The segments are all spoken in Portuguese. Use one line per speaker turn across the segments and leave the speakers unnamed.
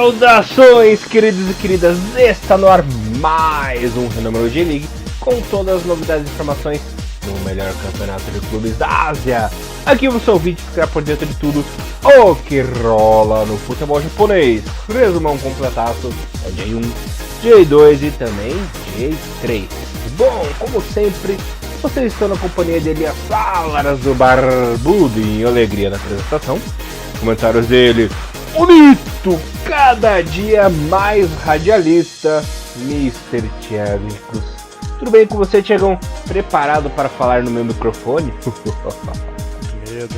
Saudações, queridos e queridas! Está no ar mais um Renômero J-League com todas as novidades e informações no melhor campeonato de clubes da Ásia. Aqui você o vídeo ficar por dentro de tudo o que rola no futebol japonês. Resumão completaço é J1, J2 e também J3. Bom, como sempre, vocês estão na companhia de Elias Salas do Barbudo em alegria na apresentação. Comentários dele, bonito, cada dia mais radialista, Mr. Thiago Cruz. Tudo bem com você, Thiagão? Preparado para falar no meu microfone?
Medo.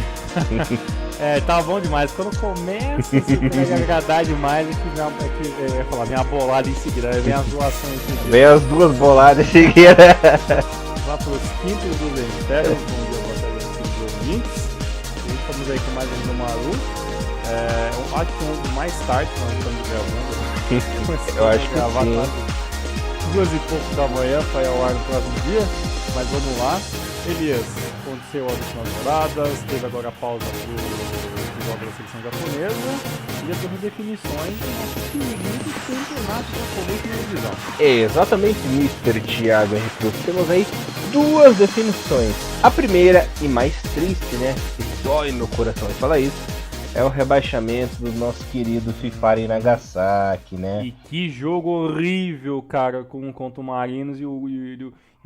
Tá bom demais. Quando começa a se agradar demais, eu ia falar, vem a bolada em seguida, vem as doações em seguida.
Vem as duas boladas em seguida.
Lá para os quintos do Lentério, bom dia, boa tarde aos ouvintes. E estamos aí com mais um Maru. Eu acho que mais tarde nós estamos gravando.
Eu acho que
gravar
sim.
Quase 2 e pouco da manhã para ao ar no próximo dia. Mas vamos lá. Elias, aconteceu as últimas rodadas, teve agora a pausa do jogo da seleção japonesa e já temos definições do nosso querido campeonato japonês de divisão.
Exatamente, Mr. Thiago Henrique Cruz. Temos aí duas definições. A primeira e mais triste, né? Que dói no coração de falar isso. É o rebaixamento do nosso querido Fifari Nagasaki, né?
E que jogo horrível, cara, contra o Marinos e o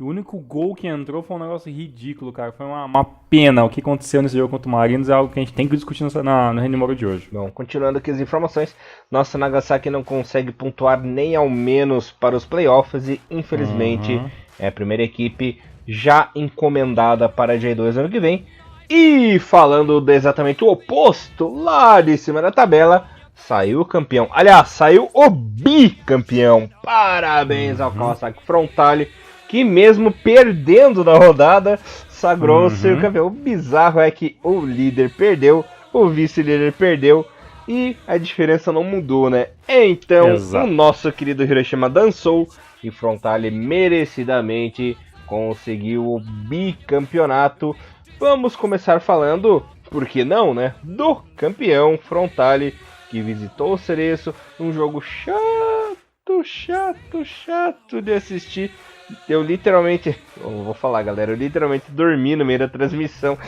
único gol que entrou foi um negócio ridículo, cara. Foi uma pena. O que aconteceu nesse jogo contra o Marinos é algo que a gente tem que discutir no Renimoro de hoje.
Bom, continuando aqui as informações, nossa Nagasaki não consegue pontuar nem ao menos para os playoffs e infelizmente é a primeira equipe já encomendada para a J2 ano que vem. E falando exatamente o oposto, lá de cima da tabela, saiu o campeão. Aliás, saiu o bicampeão. Parabéns ao Kawasaki Frontale, que mesmo perdendo na rodada, sagrou-se o campeão. O bizarro é que o líder perdeu, o vice-líder perdeu e a diferença não mudou, né? Então,
Exato.
O nosso querido Hiroshima dançou e Frontale merecidamente conseguiu o bicampeonato. Vamos começar falando, por que não, né? Do campeão Frontale, que visitou o Cereço, um jogo chato de assistir. Eu literalmente, vou falar, galera, eu literalmente dormi no meio da transmissão.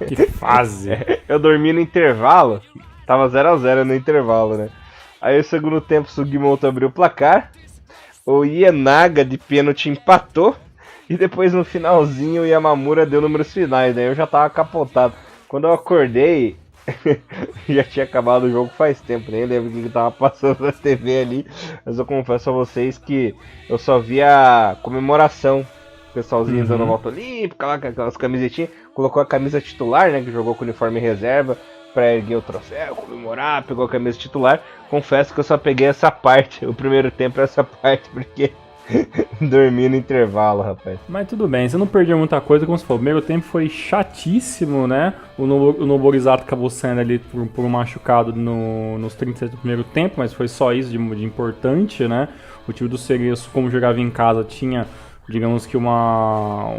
Que fase!
Eu dormi no intervalo, tava 0-0 no intervalo, né? Aí no segundo tempo o Sugimoto abriu o placar, o Ienaga de pênalti empatou. E depois no finalzinho o Yamamura deu números finais, né? Eu já tava capotado. Quando eu acordei, já tinha acabado o jogo faz tempo, nem lembro o que tava passando na TV ali. Mas eu confesso a vocês que eu só vi a comemoração. O pessoalzinho dando volta olímpica lá, com aquelas camisetinhas. Colocou a camisa titular, né? Que jogou com o uniforme reserva pra erguer o troféu, comemorar, pegou a camisa titular. Confesso que eu só peguei essa parte, o primeiro tempo essa parte, porque... dormi no intervalo, rapaz.
Mas tudo bem, você não perdeu muita coisa, como você falou. O primeiro tempo foi chatíssimo, né? O Noborizato acabou saindo ali por um machucado nos 37 do primeiro tempo, mas foi só isso de importante, né? O time do Cereço, como jogava em casa, tinha, digamos que uma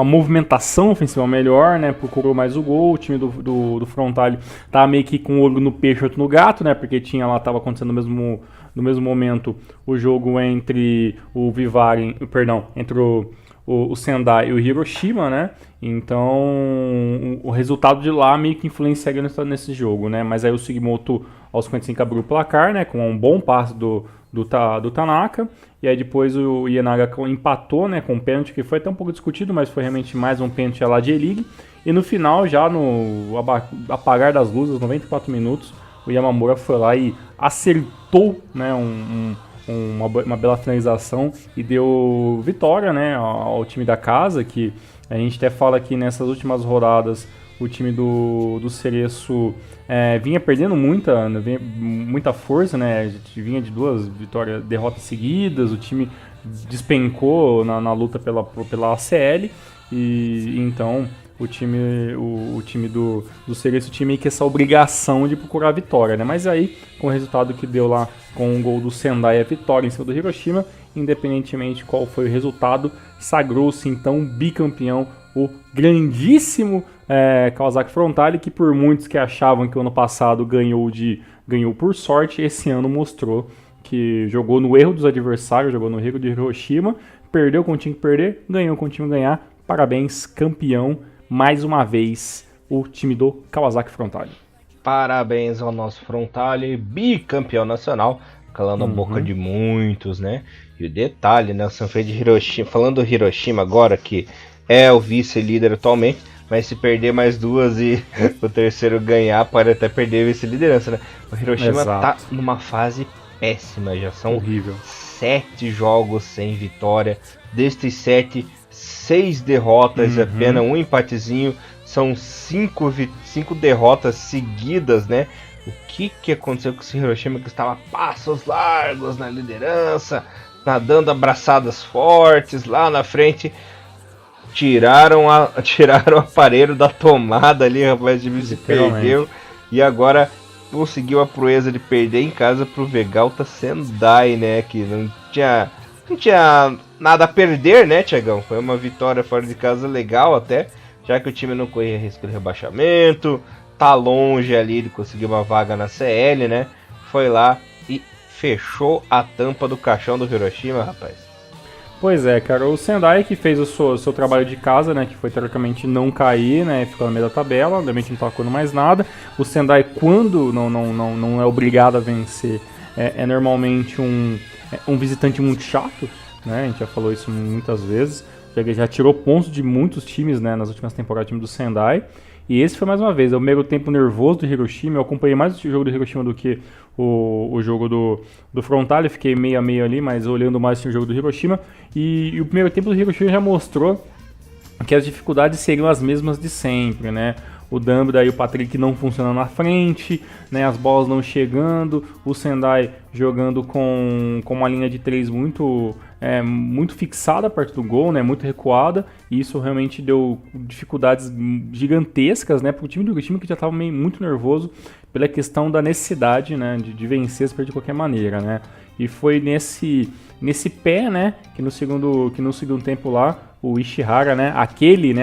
movimentação ofensiva melhor, né? Procurou mais o gol. O time do Frontale tava meio que com o olho no peixe, outro no gato, né? Porque tava acontecendo no mesmo momento o jogo entre o Vivaren, entre o Sendai e o Hiroshima, né? Então o resultado de lá meio que influenciaria nesse jogo, né? Mas aí o Sugimoto aos 55 abriu o placar, né? Com um bom passe do Tanaka. E aí depois o Ienaga empatou, né? Com um pênalti que foi até um pouco discutido, mas foi realmente mais um pênalti lá de J-League. E no final, já no apagar das luzes, 94 minutos, o Yamamura foi lá e acertou, né, uma bela finalização e deu vitória, né, ao time da casa, que a gente até fala que nessas últimas rodadas o time do Cereço vinha perdendo muita força, né, a gente vinha de 2 derrotas seguidas, o time despencou na luta pela ACL e então... O time do Cereço tinha meio que essa obrigação de procurar a vitória, né? Mas aí, com o resultado que deu lá com o gol do Sendai, a vitória em cima do Hiroshima, independentemente de qual foi o resultado, sagrou-se então bicampeão o grandíssimo Kawasaki Frontale, que por muitos que achavam que o ano passado ganhou de ganhou por sorte. Esse ano mostrou que jogou no erro dos adversários, jogou no erro de Hiroshima, perdeu com o time perder, ganhou com o time ganhar. Parabéns, campeão, mais uma vez, o time do Kawasaki Frontale.
Parabéns ao nosso Frontale, bicampeão nacional, calando a boca de muitos, né? E o detalhe, né? O Sanfrecce de Hiroshima, falando do Hiroshima agora, que é o vice-líder atualmente, mas se perder mais duas e o terceiro ganhar, pode até perder a vice-liderança, né? O Hiroshima tá numa fase péssima, já são 7 jogos sem vitória. Destes 7, 6 derrotas, apenas um empatezinho. São 5 derrotas seguidas, né? O que aconteceu com esse Hiroshima, que estava a passos largos na liderança, nadando abraçadas fortes lá na frente? Tiraram o aparelho da tomada ali, rapaz, de se perdeu. E agora conseguiu a proeza de perder em casa pro Vegalta Sendai, né? Que não tinha nada a perder, né, Thiagão? Foi uma vitória fora de casa legal até, já que o time não corria risco de rebaixamento, tá longe ali de conseguir uma vaga na CL, né? Foi lá e fechou a tampa do caixão do Hiroshima, rapaz.
Pois é, cara, o Sendai que fez o seu trabalho de casa, né, que foi teoricamente não cair, né, ficou no meio da tabela, obviamente não tá tocando mais nada. O Sendai, quando não é obrigado a vencer, é normalmente um visitante muito chato, né, a gente já falou isso muitas vezes, já tirou pontos de muitos times, né, nas últimas temporadas, o time do Sendai. E esse foi mais uma vez, é o primeiro tempo nervoso do Hiroshima. Eu acompanhei mais o jogo do Hiroshima do que o jogo do Frontale, fiquei meio a meio ali, mas olhando mais o jogo do Hiroshima. E o primeiro tempo do Hiroshima já mostrou que as dificuldades seriam as mesmas de sempre, né? O Dumbledore e o Patrick não funcionando na frente, né? As bolas não chegando, o Sendai jogando com uma linha de 3 muito fixada perto do gol, né? Muito recuada, e isso realmente deu dificuldades gigantescas, né? Para o time do Hiroshima, que já estava muito nervoso pela questão da necessidade, né? de vencer de qualquer maneira, né? E foi nesse pé, né? Que no segundo tempo lá, o Ishihara, né?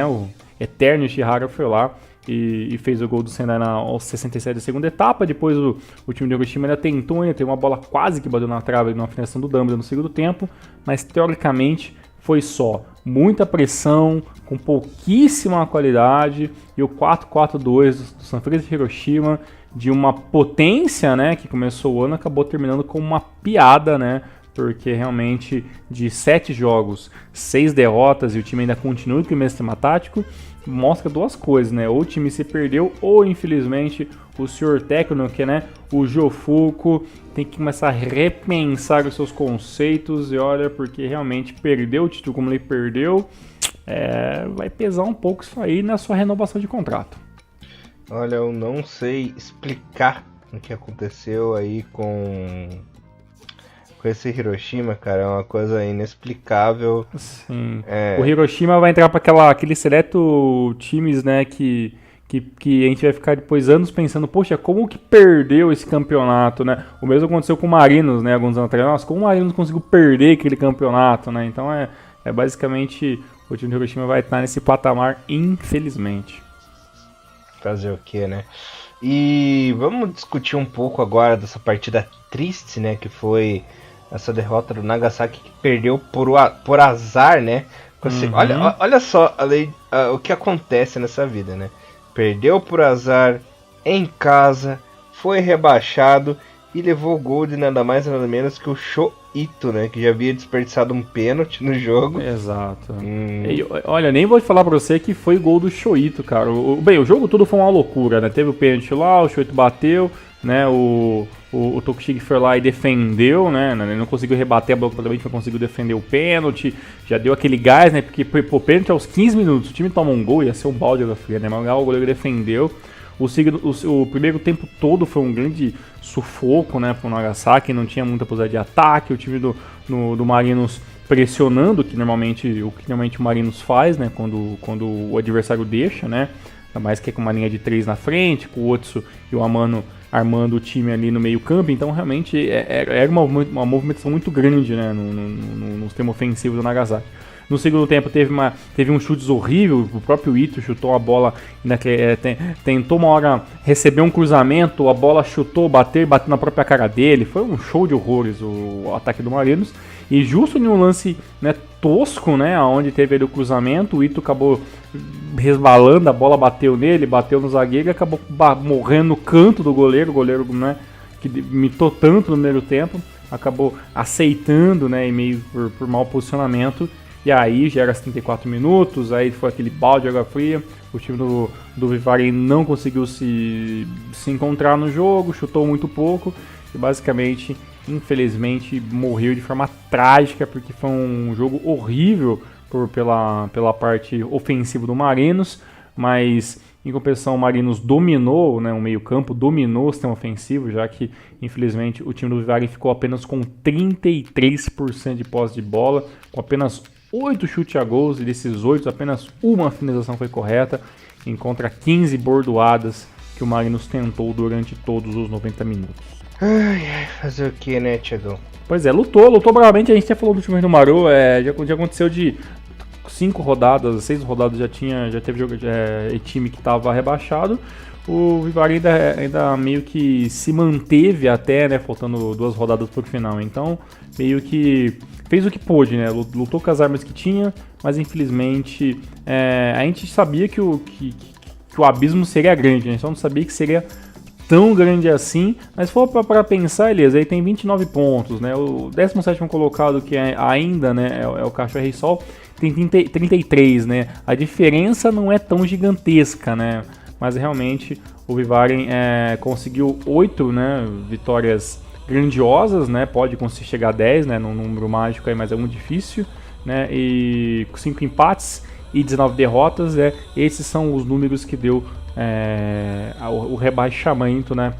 O eterno Ishihara foi lá e fez o gol do Sendai aos 67 da segunda etapa. Depois o time do Hiroshima ainda tentou, tem uma bola quase que bateu na trave na finalização do Dumbledore no segundo tempo, mas teoricamente foi só muita pressão, com pouquíssima qualidade, e o 4-4-2 do Sanfrecce de Hiroshima, de uma potência, né, que começou o ano, acabou terminando com uma piada, né, porque realmente de 7 jogos, 6 derrotas, e o time ainda continua com o mesmo sistema tático, mostra duas coisas, né? Ou o time se perdeu, ou infelizmente o senhor técnico, né, o Jofuku, tem que começar a repensar os seus conceitos. E olha, porque realmente perdeu o título como ele perdeu, vai pesar um pouco isso aí na sua renovação de contrato.
Olha, eu não sei explicar o que aconteceu aí com esse Hiroshima, cara, é uma coisa inexplicável.
Sim. O Hiroshima vai entrar para aquele seleto times, né, que a gente vai ficar depois anos pensando, poxa, como que perdeu esse campeonato, né? O mesmo aconteceu com o Marinos, né, alguns anos atrás. Nossa, como o Marinos conseguiu perder aquele campeonato, né? Então basicamente o time do Hiroshima vai estar nesse patamar, infelizmente.
Fazer o que, né? E vamos discutir um pouco agora dessa partida triste, né, que foi essa derrota do Nagasaki, que perdeu por azar, né? Olha só o que acontece nessa vida, né? Perdeu por azar em casa, foi rebaixado e levou o gol de nada mais nada menos que o Shoito, né? Que já havia desperdiçado um pênalti no jogo.
Exato. Olha, nem vou falar pra você que foi gol do Shoito, cara. Bem, o jogo todo foi uma loucura, né? Teve o pênalti lá, o Shoito bateu, né? O Tokushige foi lá e defendeu, né? Ele não conseguiu rebater a bola completamente, mas conseguiu defender o pênalti. Já deu aquele gás, né? Porque o pênalti aos 15 minutos, o time toma um gol, ia ser um balde de água fria, né? Mas o goleiro defendeu. O primeiro tempo todo foi um grande sufoco, né, pro Nagasaki, não tinha muita possibilidade de ataque, o time do Marinos pressionando, o que normalmente o Marinos faz, né, quando o adversário deixa, né, ainda mais que é com uma linha de 3 na frente, com o Otsu e o Amano armando o time ali no meio campo, então realmente era uma movimentação muito grande, né, no sistema ofensivo do Nagasaki. No segundo tempo teve um chutes horrível, o próprio Ito chutou a bola, tentou uma hora receber um cruzamento, a bola chutou, bateu na própria cara dele. Foi um show de horrores o ataque do Marinos. E justo em um lance, né, tosco, né, onde teve ali o cruzamento, o Ito acabou resbalando, a bola bateu nele, bateu no zagueiro e acabou morrendo no canto do goleiro. O goleiro, né, que imitou tanto no primeiro tempo, acabou aceitando, né, e meio por mau posicionamento. E aí já era 34 minutos, aí foi aquele balde de água fria. O time do Vivari não conseguiu se encontrar no jogo, chutou muito pouco e basicamente, infelizmente, morreu de forma trágica, porque foi um jogo horrível pela parte ofensiva do Marinos, mas em compensação o Marinos dominou, né, o meio-campo, dominou o sistema ofensivo, já que infelizmente o time do Vivari ficou apenas com 33% de posse de bola, com apenas 8 chutes a gols, e desses 8 apenas uma finalização foi correta, em contra 15 bordoadas que o Marinos tentou durante todos os 90 minutos.
Ai, fazer o que, né, Thiagão?
Pois é, lutou bravamente. A gente já falou do time do Maru, já aconteceu de 5 rodadas, 6 rodadas já teve time que estava rebaixado. O Vivari ainda meio que se manteve até, né, faltando 2 rodadas para o final. Então, meio que fez o que pôde, né, lutou com as armas que tinha, mas infelizmente a gente sabia que o abismo seria grande, né, só não sabia que seria tão grande assim, mas se for para pensar, Elias, aí tem 29 pontos, né? O 17º colocado, que ainda, né, é o Cachoeira e Sol, tem 33, né? A diferença não é tão gigantesca, né? Mas realmente o Vivari conseguiu 8, né, vitórias grandiosas, né? Pode conseguir chegar a 10, né, num número mágico aí, mas é muito difícil, né? E 5 empates e 19 derrotas, esses são os números que deu o rebaixamento, né?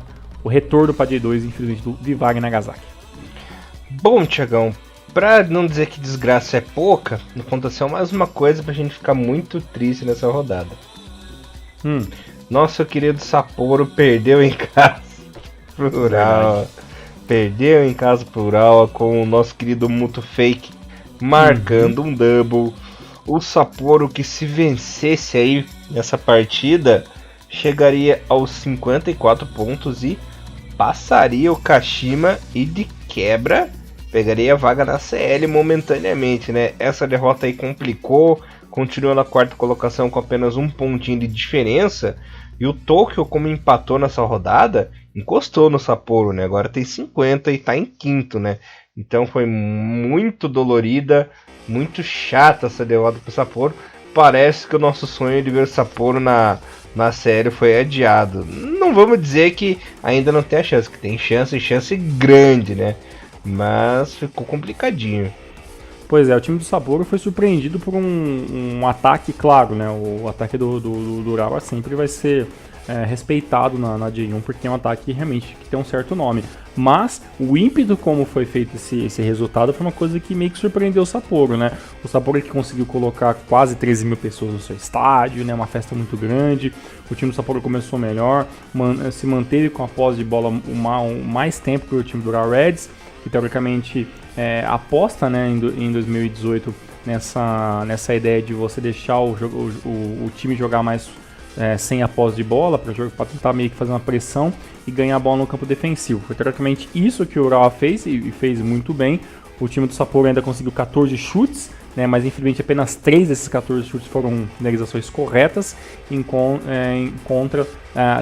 O retorno para D2, infelizmente, do Vivari Nagasaki.
Bom, Thiagão, pra não dizer que desgraça é pouca, aconteceu mais uma coisa pra gente ficar muito triste nessa rodada. Nosso querido Sapporo perdeu em casa pro Urawa. Perdeu em casa pro Urawa com o nosso querido Muto Fake marcando um double. O Sapporo, que se vencesse aí nessa partida, chegaria aos 54 pontos e passaria o Kashima e de quebra pegaria a vaga na CL momentaneamente, né? Essa derrota aí complicou, continua na 4ª colocação com apenas um pontinho de diferença, e o Tokyo, como empatou nessa rodada, encostou no Sapporo, né? Agora tem 50 e tá em 5º, né? Então foi muito dolorida, muito chata essa derrota pro Sapporo. Parece que o nosso sonho de ver o Sapporo na série foi adiado. Não vamos dizer que ainda não tem a chance, que tem chance grande, né? Mas ficou complicadinho.
Pois é, o time do Sapporo foi surpreendido por um ataque, claro, né? O ataque do Urawa sempre vai ser respeitado na J1, porque é um ataque realmente que tem um certo nome. Mas o ímpeto como foi feito esse resultado foi uma coisa que meio que surpreendeu o Sapporo, né? O Sapporo que conseguiu colocar quase 13 mil pessoas no seu estádio, né? Uma festa muito grande. O time do Sapporo começou melhor, se manteve com a posse de bola mais tempo que o time do Urawa Reds, que teoricamente aposta, né, em 2018 nessa ideia de você deixar o time jogar mais sem a posse de bola, para tentar meio que fazer uma pressão e ganhar a bola no campo defensivo. Foi teoricamente isso que o Urawa fez e fez muito bem. O time do Sapporo ainda conseguiu 14 chutes, né, mas infelizmente apenas 3 desses 14 chutes foram finalizações corretas, contra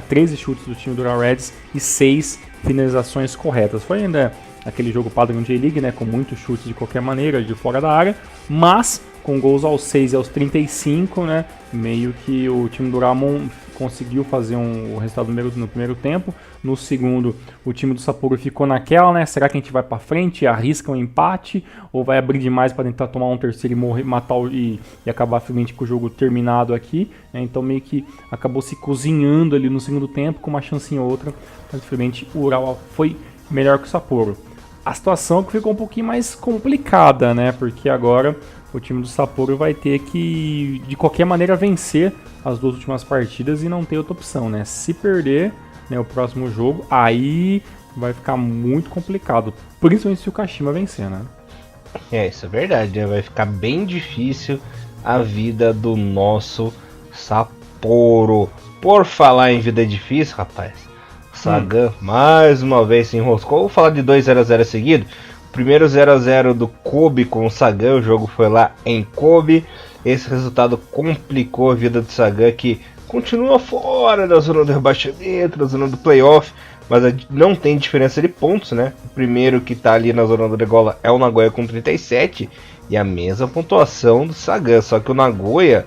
13 chutes do time do Urawa Reds e 6 finalizações corretas. Foi ainda aquele jogo padrão J-League, né, com muitos chutes de qualquer maneira, de fora da área, mas com gols aos 6 e aos 35, né, meio que o time do Ramon conseguiu fazer o resultado no primeiro tempo. No segundo, o time do Sapporo ficou naquela, né, será que a gente vai para frente, arrisca um empate, ou vai abrir demais para tentar tomar um terceiro e morrer, matar e acabar finalmente com o jogo terminado aqui, né? Então meio que acabou se cozinhando ali no segundo tempo, com uma chance em outra, mas infelizmente o Urawa foi melhor que o Sapporo. A situação que ficou um pouquinho mais complicada, né? Porque agora o time do Sapporo vai ter que, de qualquer maneira, vencer as 2 últimas partidas e não ter outra opção, né? Se perder, né, o próximo jogo, aí vai ficar muito complicado. Principalmente se o Kashima vencer, né?
Isso é verdade, né? Vai ficar bem difícil a vida do nosso Sapporo. Por falar em vida difícil, rapaz, Sagan mais uma vez se enroscou. Vou falar de 2 0x0 seguido. O primeiro 0x0 do Kobe com o Sagan, o jogo foi lá em Kobe. Esse resultado complicou a vida do Sagan, que continua fora da zona do rebaixamento, da zona do playoff, mas não tem diferença de pontos, né? O primeiro que tá ali na zona do degola é o Nagoya com 37 e a mesma pontuação do Sagan, só que o Nagoya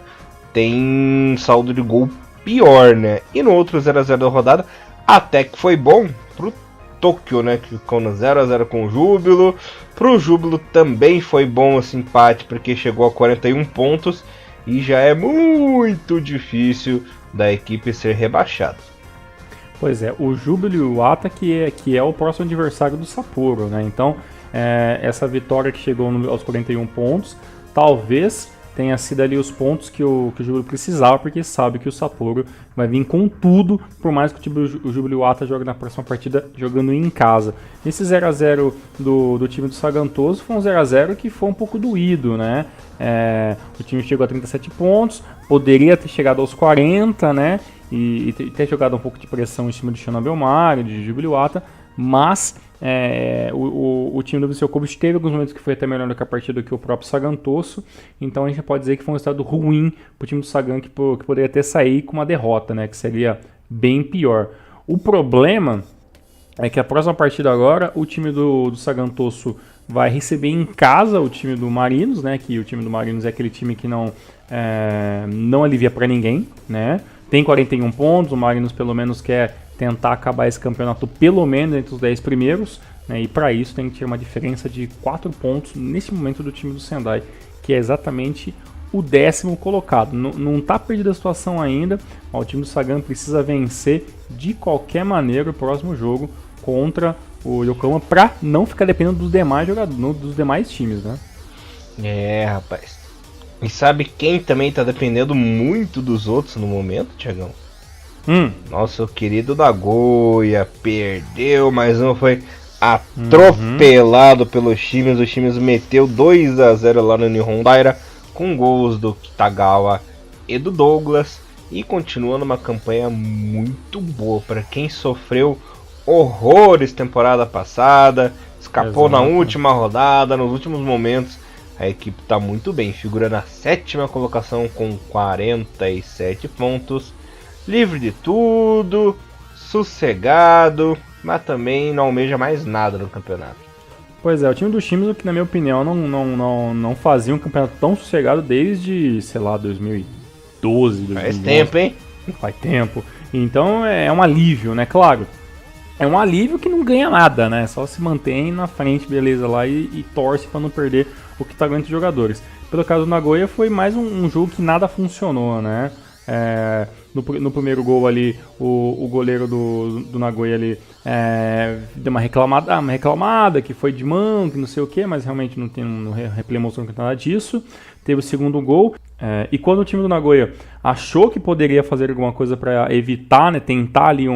tem saldo de gol pior, né? E no outro 0x0 da rodada, até que foi bom pro Tóquio, né? Que ficou no 0x0 com o Júbilo. Pro Júbilo também foi bom esse empate, porque chegou a 41 pontos e já é muito difícil da equipe ser rebaixada.
Pois é, o Júbilo e o Ata que é o próximo adversário do Sapporo, né? Então, essa vitória que chegou aos 41 pontos, talvez tenha sido ali os pontos que o Júbilo precisava, porque sabe que o Sapporo vai vir com tudo, por mais que o Júbilo e o Ata joguem na próxima partida jogando em casa. Esse 0x0 do time do Sagantoso foi um 0x0 que foi um pouco doído, né? O time chegou a 37 pontos, poderia ter chegado aos 40, né? E ter jogado um pouco de pressão em cima de Shonan Bellmare, de Júbilo Iwata, mas o time do Viseu Kobe teve alguns momentos que foi até melhor do que a partida que o próprio Sagantoso, então a gente pode dizer que foi um resultado ruim para o time do Sagan, que poderia ter saído com uma derrota, né? Que seria bem pior. O problema é que a próxima partida agora, o time do Sagantoso vai receber em casa o time do Marinos, né? Que o time do Marinos é aquele time que não alivia para ninguém, né? Tem 41 pontos, o Marinos pelo menos quer tentar acabar esse campeonato pelo menos entre os 10 primeiros, né? E para isso tem que ter uma diferença de 4 pontos nesse momento do time do Sendai, que é exatamente o 10º colocado. Não está perdida a situação ainda, o time do Sagan precisa vencer de qualquer maneira o próximo jogo contra o Yokohama para não ficar dependendo dos demais jogadores, dos demais times, né?
Rapaz. E sabe quem também tá dependendo muito dos outros no momento, Thiagão? Nosso querido Nagoya perdeu, mas não foi atropelado pelos times. Os times meteu 2x0 lá no Nihon Daira, com gols do Kitagawa e do Douglas. E continua numa campanha muito boa para quem sofreu horrores temporada passada, escapou na última rodada, nos últimos momentos. A equipe está muito bem, figura na 7ª colocação com 47 pontos, livre de tudo, sossegado, mas também não almeja mais nada no campeonato.
Pois é, o time do Shimizu, que na minha opinião não fazia um campeonato tão sossegado desde, sei lá, 2012, 2011.
Faz tempo, hein?
Faz tempo. Então é um alívio, né? Claro. É um alívio que não ganha nada, né? Só se mantém na frente, beleza, lá e torce para não perder o que tá ganhando de jogadores. Pelo caso do Nagoya, foi mais um jogo que nada funcionou, né? No primeiro gol ali, o goleiro do Nagoya ali deu uma reclamada que foi de mão, que não sei o que, mas realmente no replay mostrou que não tem nada disso. Teve o segundo gol, e quando o time do Nagoya achou que poderia fazer alguma coisa para evitar, né, tentar ali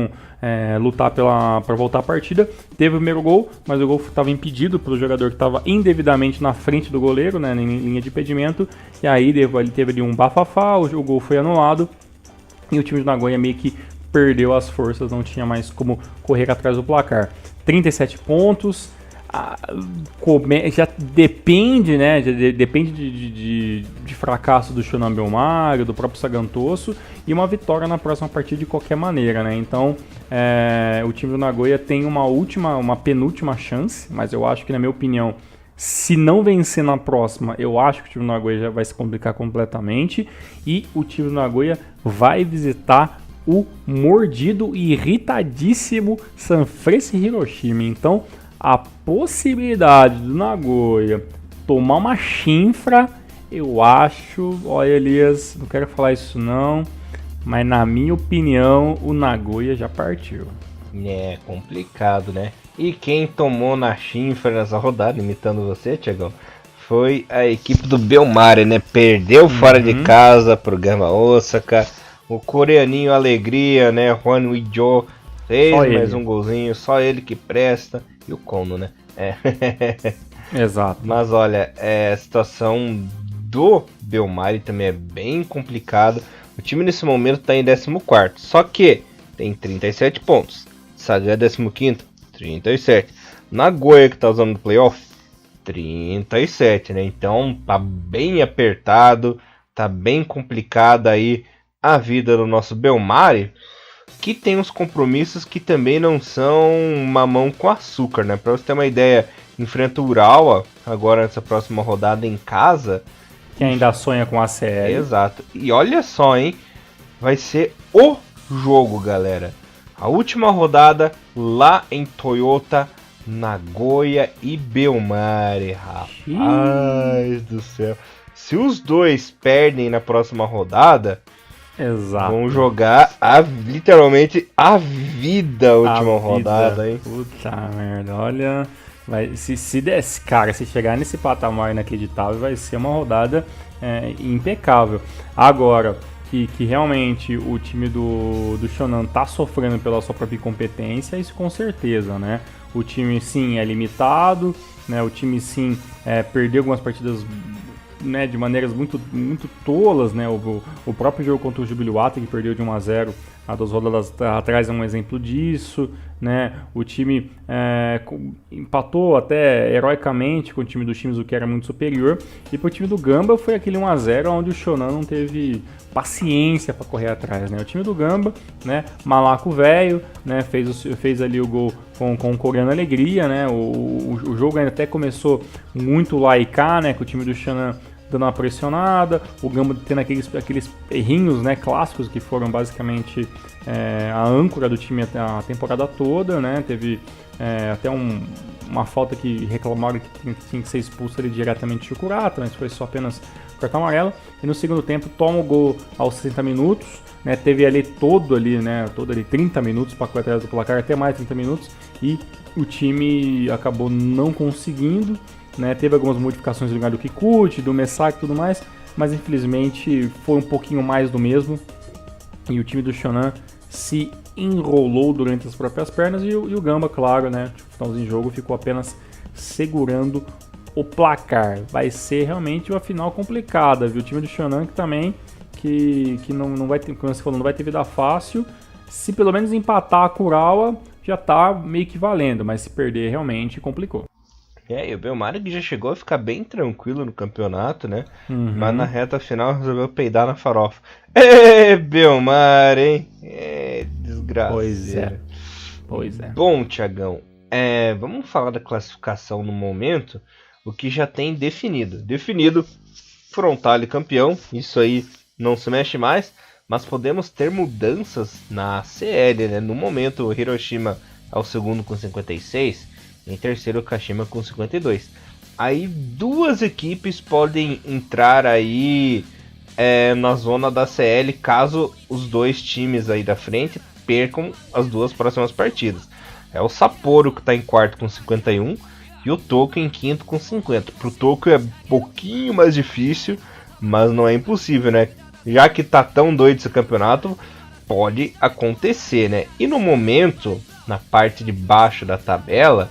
lutar para voltar a partida, teve o primeiro gol, mas o gol estava impedido pelo jogador que estava indevidamente na frente do goleiro, né, em linha de impedimento, e aí teve ali um bafafá, o gol foi anulado, e o time do Nagoya meio que perdeu as forças, não tinha mais como correr atrás do placar. 37 pontos, já depende, né? Depende de fracasso do Shonan Bellmare, do próprio Sagantoso, e uma vitória na próxima partida de qualquer maneira, né? Então, o time do Nagoya tem uma penúltima chance, mas eu acho que, na minha opinião, se não vencer na próxima, eu acho que o time do Nagoya já vai se complicar completamente, e o time do Nagoya vai visitar o mordido e irritadíssimo Sanfrecce Hiroshima. Então, a possibilidade do Nagoya tomar uma chinfra, eu acho, olha, Elias, não quero falar isso não, mas na minha opinião o Nagoya já partiu.
É complicado, né? E quem tomou na chinfra nessa rodada, imitando você, Thiagão, foi a equipe do Bellmare, né? Perdeu fora de casa pro Gama Osaka. O coreaninho Alegria, né? Hwan Ui-jo fez mais um golzinho, só ele que presta. E o Kono, né?
Exato.
Mas olha, a situação do Belmari também é bem complicada. O time nesse momento está em 14º, só que tem 37 pontos. Sagan é 15º, 37. Nagoya, que está usando o playoff, 37, né? Então tá bem apertado, tá bem complicada aí a vida do nosso Belmari, que tem uns compromissos que também não são mamão com açúcar, né? Pra você ter uma ideia, enfrenta o Urawa agora nessa próxima rodada em casa.
Que ainda sonha com a CL.
Exato. E olha só, hein? Vai ser o jogo, galera. A última rodada lá em Toyota, Nagoya e Belmari. Rapaz do céu. Se os dois perdem na próxima rodada,
exato,
vão jogar literalmente a vida a última rodada, hein?
Puta merda, olha. Se desse, cara, se chegar nesse patamar inacreditável, vai ser uma rodada impecável. Agora, que realmente o time do Shonan tá sofrendo pela sua própria incompetência, isso com certeza, né? O time sim é limitado, né? O time sim perdeu algumas partidas, né, de maneiras muito tolas, né? O próprio jogo contra o Jubiluata, que perdeu de 1-0 há 2 rodadas atrás, é um exemplo disso, né? O time empatou até heroicamente com o time do Shimizu, que era muito superior, e pro time do Gamba foi aquele 1-0 onde o Shonan não teve paciência para correr atrás, né? O time do Gamba, né, malaco velho, né, fez ali o gol com o coreano alegria, né? O jogo ainda até começou muito lá e cá, né, com o time do Shonan dando uma pressionada, o Gamba tendo aqueles errinhos, né, clássicos, que foram basicamente a âncora do time a temporada toda, né? Teve até uma falta que reclamaram que tinha que ser expulso ali diretamente de Kurata, mas foi só apenas cartão amarelo. E no segundo tempo toma o gol aos 60 minutos, né? Teve ali todo ali 30 minutos para correr atrás do placar, até mais 30 minutos, e o time acabou não conseguindo, né? Teve algumas modificações no lugar do Kikuchi, do Mesaki e tudo mais, mas infelizmente foi um pouquinho mais do mesmo, e o time do Shonan se enrolou durante as próprias pernas, e o Gamba, claro, né, no finalzinho de jogo, ficou apenas segurando o placar. Vai ser realmente uma final complicada, viu? O time do Shonan que também que não vai ter, como você falou, não vai ter vida fácil. Se pelo menos empatar a Kurawa, já tá meio que valendo, mas se perder realmente complicou.
E o Belmari que já chegou a ficar bem tranquilo no campeonato, né?
Uhum.
Mas na reta final resolveu peidar na farofa. Ê, Belmari, hein? Desgraça.
Pois é.
Bom, Thiagão, vamos falar da classificação no momento. O que já tem definido. Frontale campeão, isso aí não se mexe mais. Mas podemos ter mudanças na CL, né? No momento, o Hiroshima é o segundo com 56. Em terceiro, o Kashima com 52. Aí 2 equipes podem entrar aí na zona da CL caso os 2 times aí da frente percam as 2 próximas partidas. É o Sapporo que está em quarto com 51 e o Tokyo em quinto com 50. Pro Tokyo é um pouquinho mais difícil, mas não é impossível, né? Já que tá tão doido esse campeonato, pode acontecer, né? E no momento, na parte de baixo da tabela,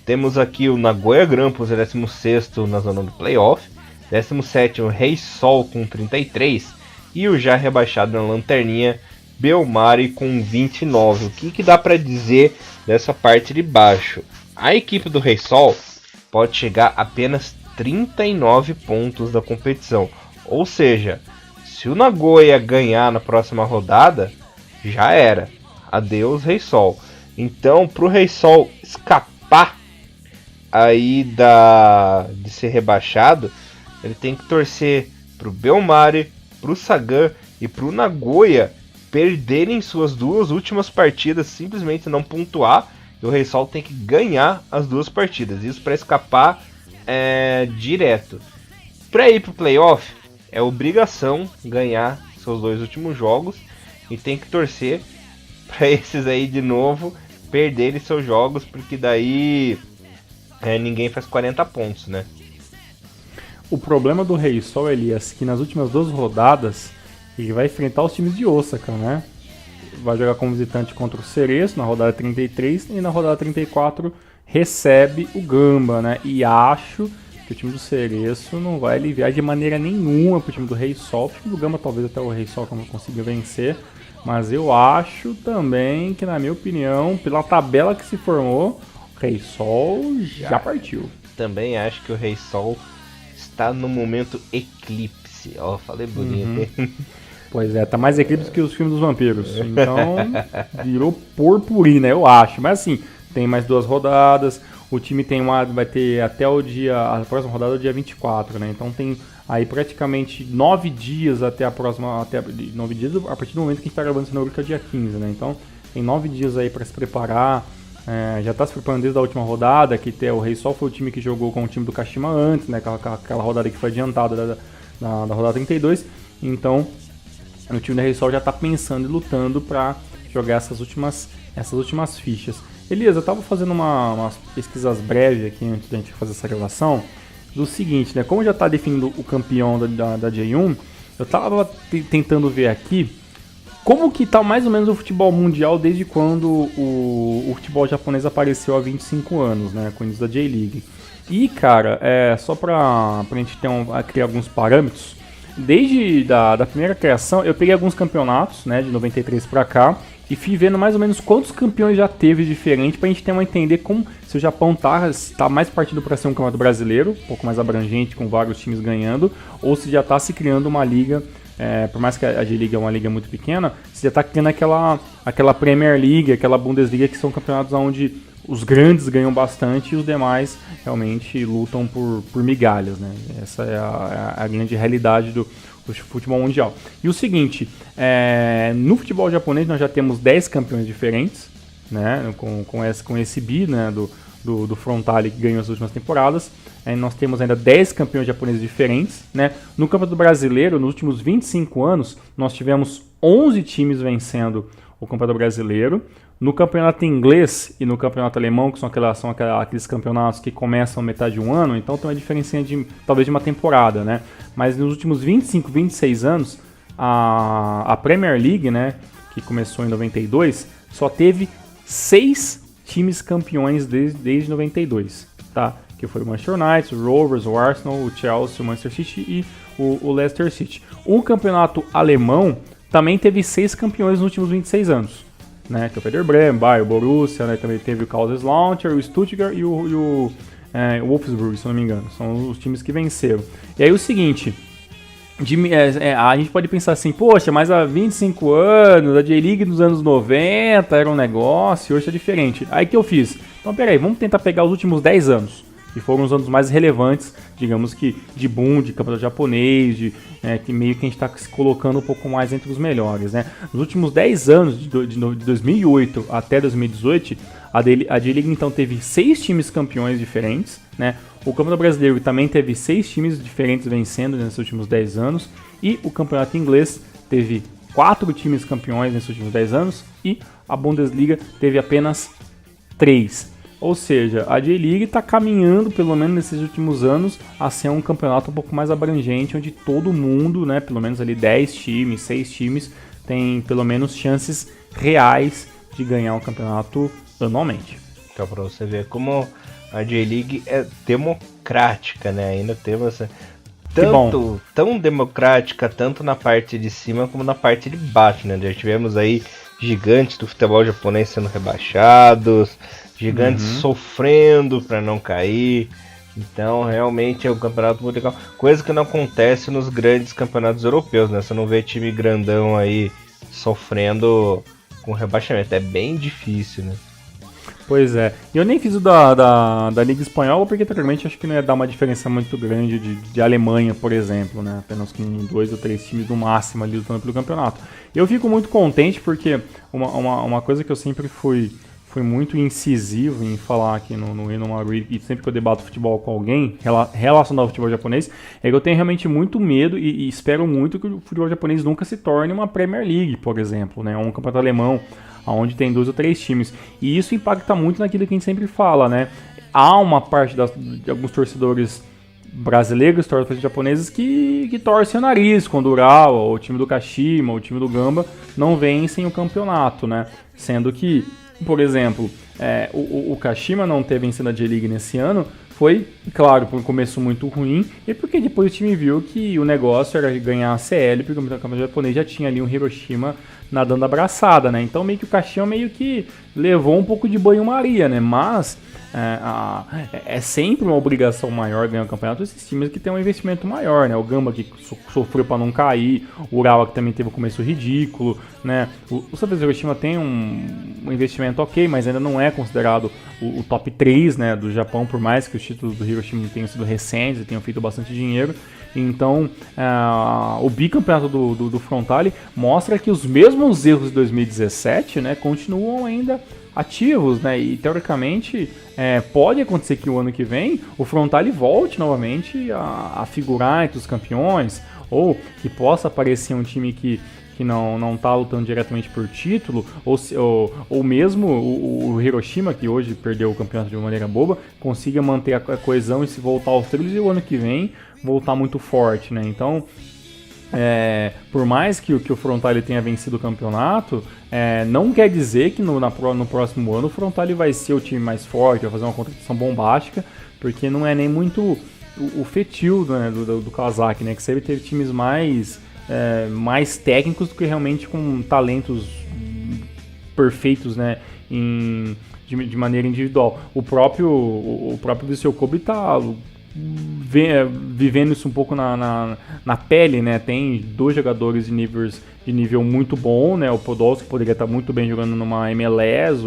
temos aqui o Nagoya Grampus, 16º na zona do playoff, 17º o Rei Sol com 33 e o já rebaixado na lanterninha Belmari com 29. O que dá para dizer dessa parte de baixo? A equipe do Rei Sol pode chegar a apenas 39 pontos da competição, ou seja, se o Nagoya ganhar na próxima rodada, já era. Adeus Rei Sol. Então, pro Rei Sol escapar aí de ser rebaixado, ele tem que torcer pro Belmari, pro Sagan e pro Nagoya perderem suas 2 últimas partidas, simplesmente não pontuar, e o Rei Sol tem que ganhar as 2 partidas, isso para escapar direto. Para ir pro playoff, é obrigação ganhar seus 2 últimos jogos, e tem que torcer para esses aí de novo perderem seus jogos, porque daí ninguém faz 40 pontos, né?
O problema do Rei Sol, Elias, que nas últimas 2 rodadas ele vai enfrentar os times de Osaka, né? Vai jogar como visitante contra o Cereço na rodada 33 e na rodada 34 recebe o Gamba, né? E acho que o time do Cereço não vai aliviar de maneira nenhuma pro time do Rei Sol. O time do Gamba talvez até o Rei Sol consiga vencer, mas eu acho também que, na minha opinião, pela tabela que se formou, o Rei Sol já partiu.
Também acho que o Rei Sol está no momento eclipse. Ó, falei bonito, hein?
Pois é, tá mais eclipse que os filmes dos vampiros. Então, virou purpurina, eu acho. Mas assim, tem mais 2 rodadas. O time vai ter até o dia... A próxima rodada é o dia 24, né? Então tem aí praticamente 9 dias até a próxima... 9 dias a partir do momento que a gente tá gravando esse número, que é o dia 15, né? Então tem 9 dias aí pra se preparar. Já tá se preparando desde a última rodada, que o Rei Sol foi o time que jogou com o time do Kashima antes, né? Aquela rodada que foi adiantada da rodada 32. Então, o time do Rei Sol já tá pensando e lutando pra jogar essas últimas fichas. Elias, eu tava fazendo umas pesquisas breves aqui antes da gente fazer essa gravação, do seguinte, né? Como já tá definindo o campeão da J1, eu tava tentando ver aqui como que tá mais ou menos o futebol mundial desde quando o futebol japonês apareceu há 25 anos, né? Com o início da J-League. E, cara, só pra gente criar alguns parâmetros, desde da primeira criação, eu peguei alguns campeonatos, né? De 93 pra cá, e fui vendo mais ou menos quantos campeões já teve diferente pra gente ter uma entender como se o Japão tá mais partido para ser um campeonato brasileiro, um pouco mais abrangente, com vários times ganhando, ou se já tá se criando uma liga, por mais que a J-League é uma liga muito pequena, se já tá criando aquela Premier League, aquela Bundesliga, que são campeonatos onde os grandes ganham bastante e os demais realmente lutam por migalhas, né? Essa é a grande realidade do futebol mundial. E o seguinte, no futebol japonês nós já temos 10 campeões diferentes, né? Com esse bi, né? do Frontale, que ganhou as últimas temporadas. Nós temos ainda 10 campeões japoneses diferentes, né? No Campeonato Brasileiro, nos últimos 25 anos, nós tivemos 11 times vencendo o Campeonato Brasileiro. No Campeonato Inglês e no Campeonato Alemão, que são aqueles campeonatos que começam metade de um ano, então tem uma diferença talvez de uma temporada, né? Mas nos últimos 25, 26 anos, a Premier League, né, que começou em 92, só teve 6 times campeões desde 92, tá? Que foi o Manchester United, o Rovers, o Arsenal, o Chelsea, o Manchester City e o Leicester City. O campeonato alemão também teve 6 campeões nos últimos 26 anos, né? Que é o Werder Bremen, Bayern, o Borussia, né? Também teve o Kaiserslautern, o Stuttgart e o Wolfsburg, se não me engano. São os times que venceram. E aí o seguinte, a gente pode pensar assim, poxa, mas há 25 anos, a J-League nos anos 90 era um negócio, hoje é diferente. Aí que eu fiz? Então peraí, vamos tentar pegar os últimos 10 anos, que foram os anos mais relevantes, digamos que de boom, de campeonato japonês, que meio que a gente está se colocando um pouco mais entre os melhores, né? Nos últimos 10 anos, de 2008 até 2018, a J-League então teve 6 times campeões diferentes, né? O Campeonato Brasileiro também teve 6 times diferentes vencendo nesses últimos 10 anos, e o Campeonato Inglês teve 4 times campeões nesses últimos 10 anos, e a Bundesliga teve apenas 3. Ou seja, a J-League está caminhando, pelo menos nesses últimos anos, a ser um campeonato um pouco mais abrangente, onde todo mundo, né, pelo menos ali 10 times, 6 times, tem pelo menos chances reais de ganhar um campeonato anualmente.
Então, para você ver como a J-League é democrática, né? Ainda temos tão democrática, tanto na parte de cima como na parte de baixo, né? Já tivemos aí gigantes do futebol japonês sendo rebaixados, gigantes sofrendo para não cair. Então, realmente é um campeonato muito legal. Coisa que não acontece nos grandes campeonatos europeus, né? Você não vê time grandão aí sofrendo com rebaixamento. É bem difícil, né?
Pois é. E eu nem fiz o da Liga Espanhola porque, teoricamente, acho que não ia dar uma diferença muito grande de Alemanha, por exemplo, né? Apenas com 2 ou 3 times no máximo ali lutando pelo campeonato. Eu fico muito contente porque uma coisa que eu sempre fui muito incisivo em falar aqui no Reno Maru, e sempre que eu debato futebol com alguém relacionado ao futebol japonês, é que eu tenho realmente muito medo e espero muito que o futebol japonês nunca se torne uma Premier League, por exemplo, né? Um campeonato alemão, onde tem 2 ou 3 times. E isso impacta muito naquilo que a gente sempre fala, né? Há uma parte de alguns torcedores brasileiros, torcedores japoneses, que torcem o nariz quando o Urawa, o time do Kashima, o time do Gamba não vencem o campeonato, né? Sendo que, por exemplo, o Kashima não ter vencido a J-League nesse ano foi, claro, por um começo muito ruim e porque depois o time viu que o negócio era ganhar a CL, porque o campeonato japonês já tinha ali um Hiroshima nadando abraçada, né? Então meio que o Kashima meio que levou um pouco de banho-maria, né? Mas é sempre uma obrigação maior ganhar o campeonato esses times que tem um investimento maior, né? O Gamba que sofreu para não cair, o Urawa que também teve um começo ridículo, né? O Santos Hiroshima tem um investimento ok, mas ainda não é considerado o top 3, né, do Japão, por mais que os títulos do Hiroshima tenham sido recentes e tenham feito bastante dinheiro. Então, o bicampeonato do Frontale mostra que os mesmos erros de 2017, né, continuam ainda ativos, né, e teoricamente pode acontecer que o ano que vem o Frontale volte novamente a figurar entre os campeões, ou que possa aparecer um time que não está lutando diretamente por título, ou mesmo o Hiroshima, que hoje perdeu o campeonato de uma maneira boba, consiga manter a coesão e se voltar aos trilhos e o ano que vem voltar muito forte, né? Então, por mais que o Frontale tenha vencido o campeonato, não quer dizer que no próximo ano o Frontale vai ser o time mais forte, vai fazer uma contratação bombástica, porque não é nem muito o feitio, né, do Kawasaki, né? Que sempre teve times mais técnicos do que realmente com talentos perfeitos, né, de maneira individual. O próprio Vissel Kobe está vivendo isso um pouco na pele, né? Tem dois jogadores de nível muito bom, né? O Podolski poderia estar muito bem jogando numa MLS,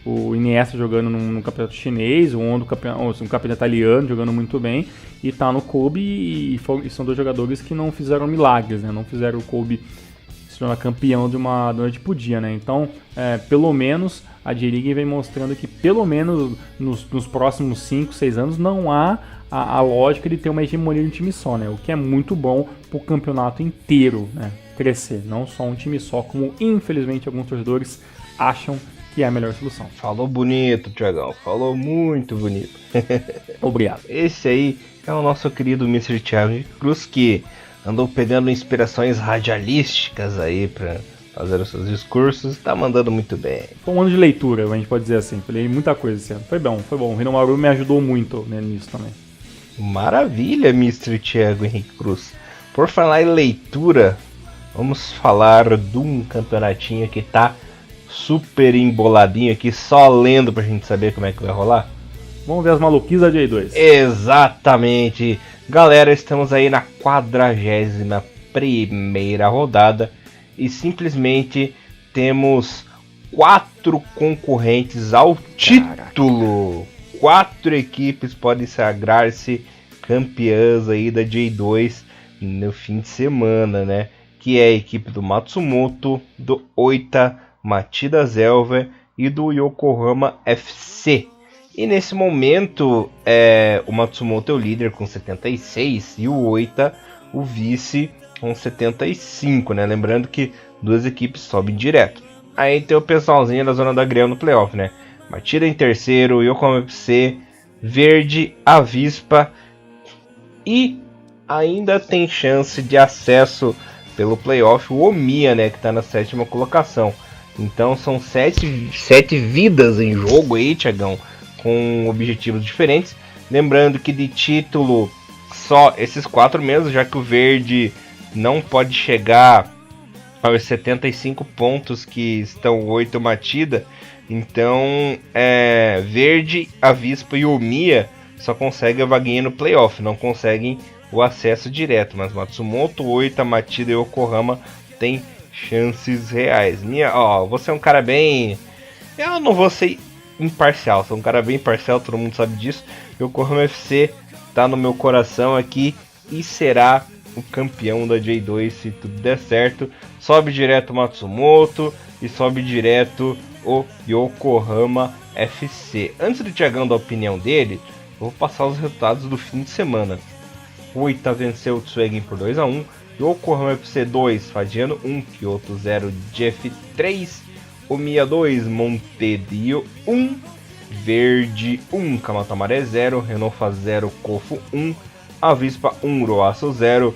o Iniesta jogando no campeonato chinês, o Ondo um campeonato italiano jogando muito bem, e tá no Kobe, e são dois jogadores que não fizeram milagres, né? Não fizeram o Kobe se tornar campeão de uma noite pro dia, né? Então, pelo menos a J-League vem mostrando que pelo menos nos próximos 5, 6 anos não há a lógica de ter uma hegemonia de um time só, né? O que é muito bom pro campeonato inteiro, né, crescer, não só um time só, como infelizmente alguns torcedores acham que é a melhor solução.
Falou bonito, Thiagão. Falou muito bonito.
Obrigado.
Esse aí é o nosso querido Mr. Thiago Cruz, que andou pegando inspirações radialísticas aí pra fazer os seus discursos. Tá mandando muito bem.
Foi um ano de leitura, a gente pode dizer assim. Falei muita coisa esse ano. Foi bom. O Rinomaru me ajudou muito, né, nisso também.
Maravilha, Mr. Thiago Henrique Cruz. Por falar em leitura, vamos falar de um campeonatinho que tá super emboladinho aqui, só lendo pra gente saber como é que vai rolar.
Vamos ver as maluquices da J2.
Exatamente. Galera, estamos aí na 41ª rodada e simplesmente temos 4 concorrentes ao título. 4 equipes podem sagrar-se campeãs aí da J2 no fim de semana, né? Que é a equipe do Matsumoto, do Oita Machida Zelva e do Yokohama FC. E nesse momento, o Matsumoto é o líder com 76 e o Oita o vice com 75, né? Lembrando que duas equipes sobem direto. Aí tem o pessoalzinho da zona da Grêmio no playoff, né? Machida em terceiro, Yokohama FC, Verde, Avispa e ainda tem chance de acesso pelo playoff o Omiya, né? Que está na 7ª colocação. Então são 7 vidas em jogo aí, Thiagão, com objetivos diferentes. Lembrando que de título só esses 4 mesmo, já que o Verde não pode chegar aos 75 pontos que estão 8 Machida. Então Verde, Avispa e Omiya só conseguem a vaguinha no playoff, não conseguem o acesso direto. Mas Matsumoto, Oita, Machida e Yokohama tem chances reais. Você é um cara bem... Eu não vou ser imparcial, sou um cara bem imparcial, todo mundo sabe disso. Yokohama FC tá no meu coração aqui e será o campeão da J2 se tudo der certo. Sobe direto o Matsumoto e sobe direto o Yokohama FC. Antes do Thiagão dar a opinião dele, eu vou passar os resultados do fim de semana. O Oita venceu o Tsuegen por 2-1. Yokohama FC 2, Fadiano 1, Kyoto 0, Jeff 3, Omiya 2, Montedio 1, Verde 1, Kamatamaré 0, Renofa 0, Kofu 1, Avispa 1, Roaço 0,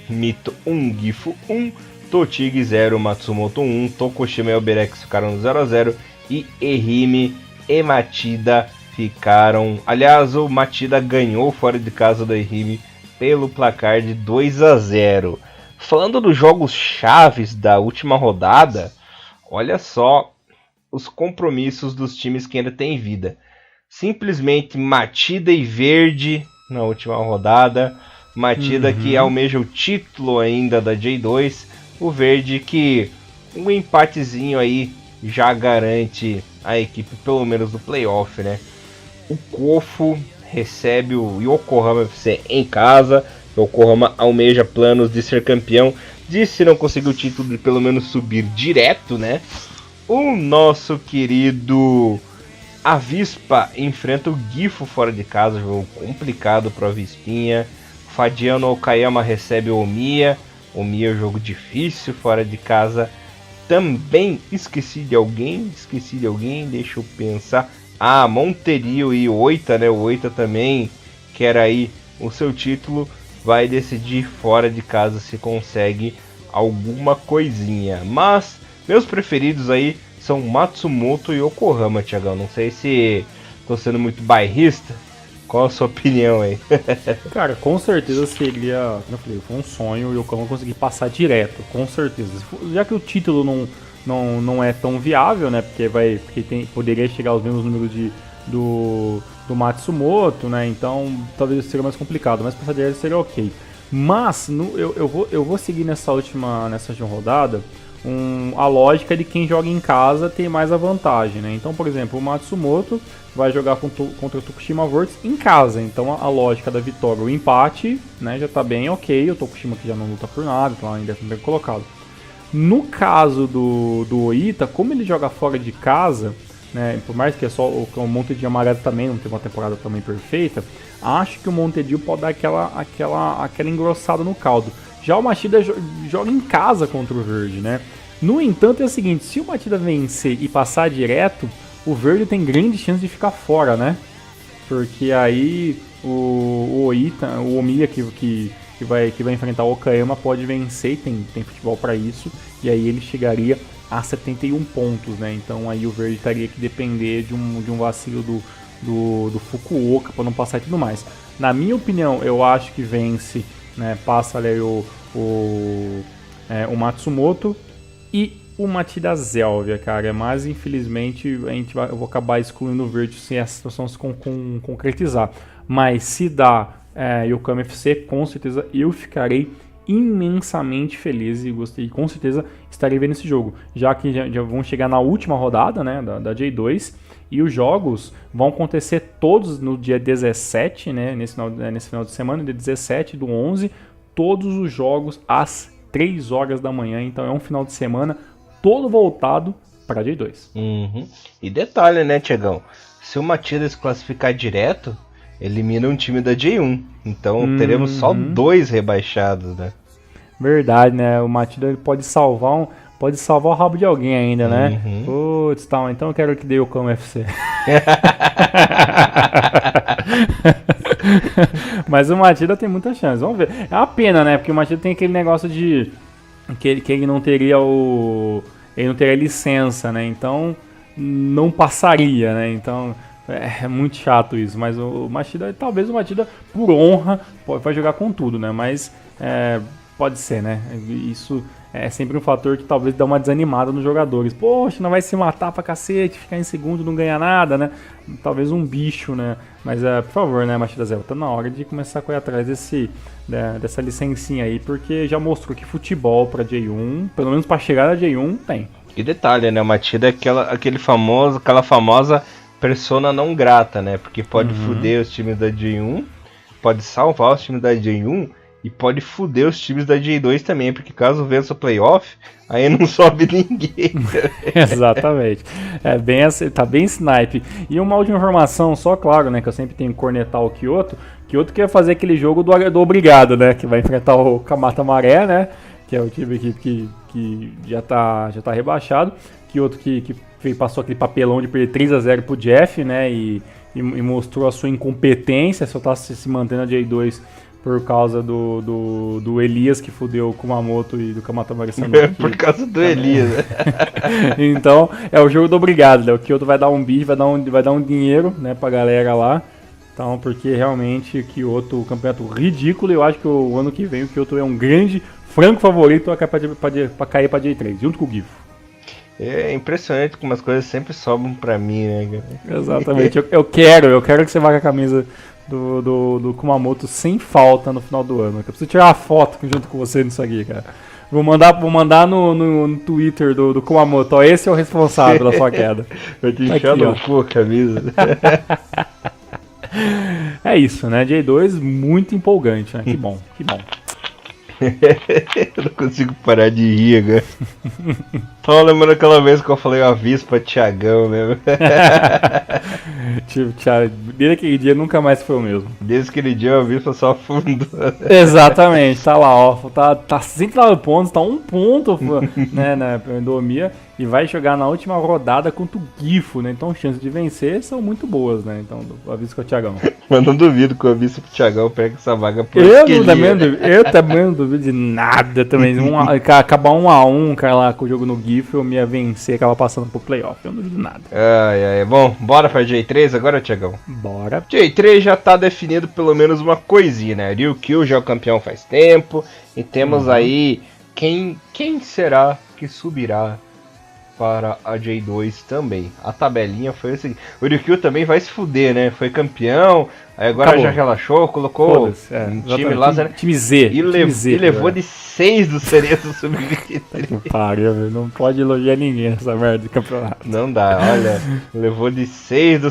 Mito 1, Gifu 1, Totig 0, Matsumoto 1, Tokushima e Alberex ficaram no 0-0 e Ehime e Matida ficaram... Aliás, o Matida ganhou fora de casa do Ehime pelo placar de 2-0. Falando dos jogos chaves da última rodada, olha só os compromissos dos times que ainda têm vida. Simplesmente Matida e Verde na última rodada. Matida que almeja o título ainda da J2. O Verde que um empatezinho aí já garante a equipe pelo menos do playoff, né? O Kofu recebe o Yokohama FC em casa. Yokohama almeja planos de ser campeão. Se não conseguir o título, de pelo menos subir direto, né? O nosso querido Avispa enfrenta o Gifu fora de casa. Jogo complicado para o Avispinha. Fadiano Okayama recebe o Omiya. Omiya é um jogo difícil fora de casa. Também esqueci de alguém, deixa eu pensar. Monterio e o Oita, né? O Oita também quer aí o seu título. Vai decidir fora de casa se consegue alguma coisinha. Mas meus preferidos aí são Matsumoto e Yokohama, Thiagão. Não sei se tô sendo muito bairrista. Qual a sua opinião aí?
Cara, com certeza seria, como eu falei, foi um sonho o Yokohama conseguir passar direto, com certeza. Já que o título não é tão viável, né? Porque poderia chegar aos mesmos números do Matsumoto, né? Então talvez seria mais complicado, mas passar direto seria ok. Mas eu vou seguir nessa última rodada a lógica de quem joga em casa tem mais a vantagem, né? Então, por exemplo, o Matsumoto vai jogar contra o Tokushima Vortex em casa, então a lógica da vitória, o empate, né, já tá bem ok. O Tokushima que já não luta por nada, então ainda é bem colocado. No caso do Oita, como ele joga fora de casa, né, por mais que é só o Montedio Amarelo também não tem uma temporada também perfeita, acho que o Montedio pode dar aquela engrossada no caldo. Já o Matida joga em casa contra o Verde, né? No entanto, é o seguinte, se o Matida vencer e passar direto, o Verde tem grande chance de ficar fora, né? Porque aí o Oita, o Omiya que vai enfrentar o Okayama pode vencer e tem futebol para isso, e aí ele chegaria a 71 pontos, né? Então aí o Verde teria que depender de um vacilo do Fukuoka para não passar e tudo mais. Na minha opinião, eu acho que vence, né? Passa ali o Matsumoto e o Matida Zélvia, cara. Mas infelizmente eu vou acabar excluindo o Verde se essa situação se concretizar. Mas se dá Yokohama FC, com certeza eu ficarei imensamente feliz e com certeza estarei vendo esse jogo, já que já vão chegar na última rodada, né, da J2, e os jogos vão acontecer todos no dia 17, né, nesse final de semana, dia 17 do 11, todos os jogos às 3 horas da manhã, então é um final de semana todo voltado para a J2.
E detalhe, né, Tiagão, se o Matida se classificar direto, elimina um time da J1. Então teremos só 2 rebaixados, né?
Verdade, né? O Matida pode salvar o rabo de alguém ainda, né? Putz, tá, então eu quero que dê o Yokohama FC. Mas o Matida tem muita chance, vamos ver. É uma pena, né? Porque o Matida tem aquele negócio de que ele não teria ele não teria licença, né? Então não passaria, né? Então é muito chato isso, mas o Matida, talvez o Matida, por honra, vai jogar com tudo, né? Mas pode ser, né? Isso é sempre um fator que talvez dá uma desanimada nos jogadores. Poxa, não vai se matar pra cacete, ficar em segundo não ganhar nada, né? Talvez um bicho, né? Mas, por favor, né, Matida Zé, tá na hora de começar a correr atrás dessa licencinha aí, porque já mostrou que futebol pra J1, pelo menos pra chegar na J1, tem.
E detalhe, né? O Matida é aquela famosa persona não grata, né? Porque pode fuder os times da J1, pode salvar os times da J1 e pode fuder os times da J2 também, porque caso vença o playoff, aí não sobe ninguém.
Exatamente. Tá bem snipe. E uma última informação, só claro, né? Que eu sempre tenho que cornetar o Kyoto. Kyoto quer fazer aquele jogo do obrigado, né? Que vai enfrentar o Kamata Maré, né? Que é o time que já tá rebaixado. Kyoto que passou aquele papelão de perder 3-0 pro Jeff, né? E mostrou a sua incompetência, só tá se mantendo a J2 por causa do Elias que fudeu o Kumamoto e do Kamatamari Sanoki.
Por causa do Elias, né?
Então, é o jogo do obrigado, né? O Kyoto vai dar um bicho, vai dar um dinheiro, né, pra galera lá. Então, porque realmente o Kyoto, o campeonato ridículo, eu acho que o ano que vem o Kyoto é um grande franco favorito pra cair pra J3, junto com o Gifu.
É impressionante como as coisas sempre sobram pra mim, né, cara?
Exatamente, eu quero que você vá com a camisa do Kumamoto sem falta no final do ano. Eu preciso tirar uma foto junto com você nisso aqui, cara. Vou mandar no Twitter do Kumamoto. Ó, esse é o responsável pela sua queda.
Vai te encher no cu a camisa.
É isso, né? J2 muito empolgante, né? Que bom, que bom.
Eu não consigo parar de rir agora. Tava lembrando aquela vez que eu falei uma aviso pra Thiagão, né?
Tipo, desde aquele dia nunca mais foi o mesmo.
Desde aquele dia eu aviso só afundou.
Exatamente, tá lá, ó. Tá 59 pontos, tá 1 ponto, né, na Endomia. E vai jogar na última rodada contra o Gifu, né? Então as chances de vencer são muito boas, né? Então, aviso com o Thiagão.
Mas não duvido que o aviso pro Thiagão pegue essa vaga por
Eu também não duvido de nada também. Acabar 1-1, cara, lá com o jogo no Gifu, eu me ia vencer, acaba passando pro playoff. Eu não duvido nada.
Ai. Bom, bora pra J3 agora, Thiagão?
Bora.
J3 já tá definido pelo menos uma coisinha, né? Ryukyu já é o campeão faz tempo. E temos aí quem será que subirá para a J2 também. A tabelinha foi o seguinte. O Ryukyu também vai se fuder, né? Foi campeão, aí agora já relaxou, colocou um time lá.
Time Z.
E levou de 6 do Cereço Sub-23.
Pariu, não pode elogiar ninguém nessa merda de campeonato.
Não dá, olha. Levou de 6 do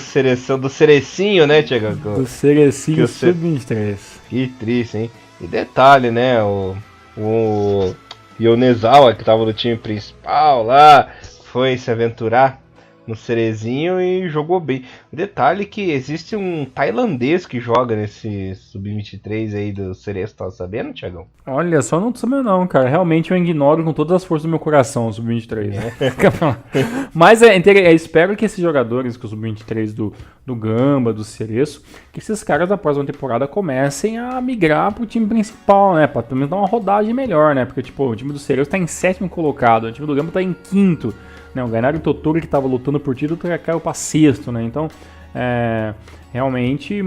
Cerecinho, né, Thiago?
Do Cerecinho Sub-23.
Que triste, hein? E detalhe, né? O Yonezawa, que tava no time principal lá, foi se aventurar no Cerezinho e jogou bem. O detalhe é que existe um tailandês que joga nesse Sub-23 aí do Cereço, tá sabendo, Thiagão?
Olha, só não tô sabendo não, cara. Realmente eu ignoro com todas as forças do meu coração o Sub-23, né? Mas espero que esses jogadores, que o Sub-23 do Gamba, do Cereço, que esses caras da próxima temporada comecem a migrar pro time principal, né? Pra pelo menos dar uma rodagem melhor, né? Porque, tipo, o time do Cereço tá em 7º colocado, o time do Gamba tá em 5º. Né, o Gainari Totoro, que estava lutando por título, caiu para 6º, né? Então, realmente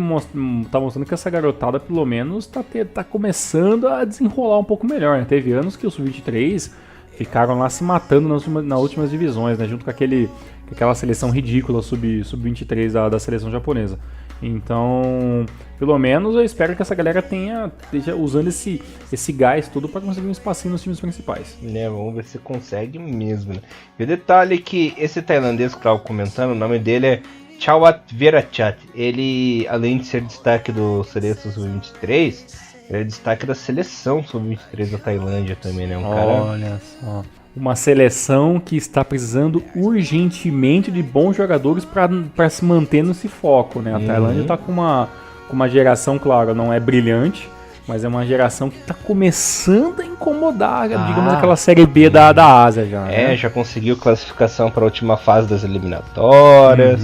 tá mostrando que essa garotada, pelo menos, tá começando a desenrolar um pouco melhor, né? Teve anos que os Sub-23 ficaram lá se matando nas últimas divisões, né? Junto com aquela seleção ridícula Sub-23 da seleção japonesa. Então, pelo menos eu espero que essa galera esteja usando esse gás todo para conseguir um espacinho nos times principais.
Né, vamos ver se consegue mesmo, né? E o detalhe é que esse tailandês que eu estava comentando, o nome dele é Chawat Virachat. Ele, além de ser destaque do Cereço Sub-23, ele é destaque da seleção Sub-23 da Tailândia também, né?
Olha só. Uma seleção que está precisando urgentemente de bons jogadores para se manter nesse foco, né? A Tailândia está com uma geração, claro, não é brilhante, mas é uma geração que está começando a incomodar, digamos, aquela Série B da Ásia já. Né?
Já conseguiu classificação para a última fase das eliminatórias.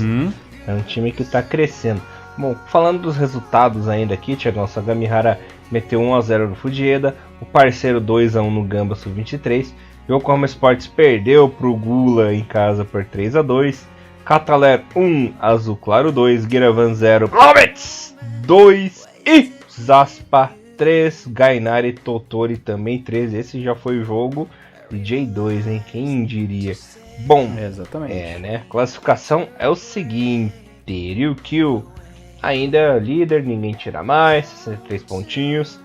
É um time que está crescendo. Bom, falando dos resultados ainda aqui, Thiagão, Sagamihara meteu 1-0 no Fujieda, o parceiro 2-1 no Gamba Sub-23, Yokohama Sports perdeu pro Gula em casa por 3-2, Cataler 1, Azul Claro 2, Giravan 0, Blomets 2 e Zaspa 3, Gainari Totori também 3. Esse já foi o jogo do J2, hein? Quem diria? Bom,
exatamente.
Né? Classificação é o seguinte: Ryukyu ainda líder, ninguém tira mais, 63 pontinhos.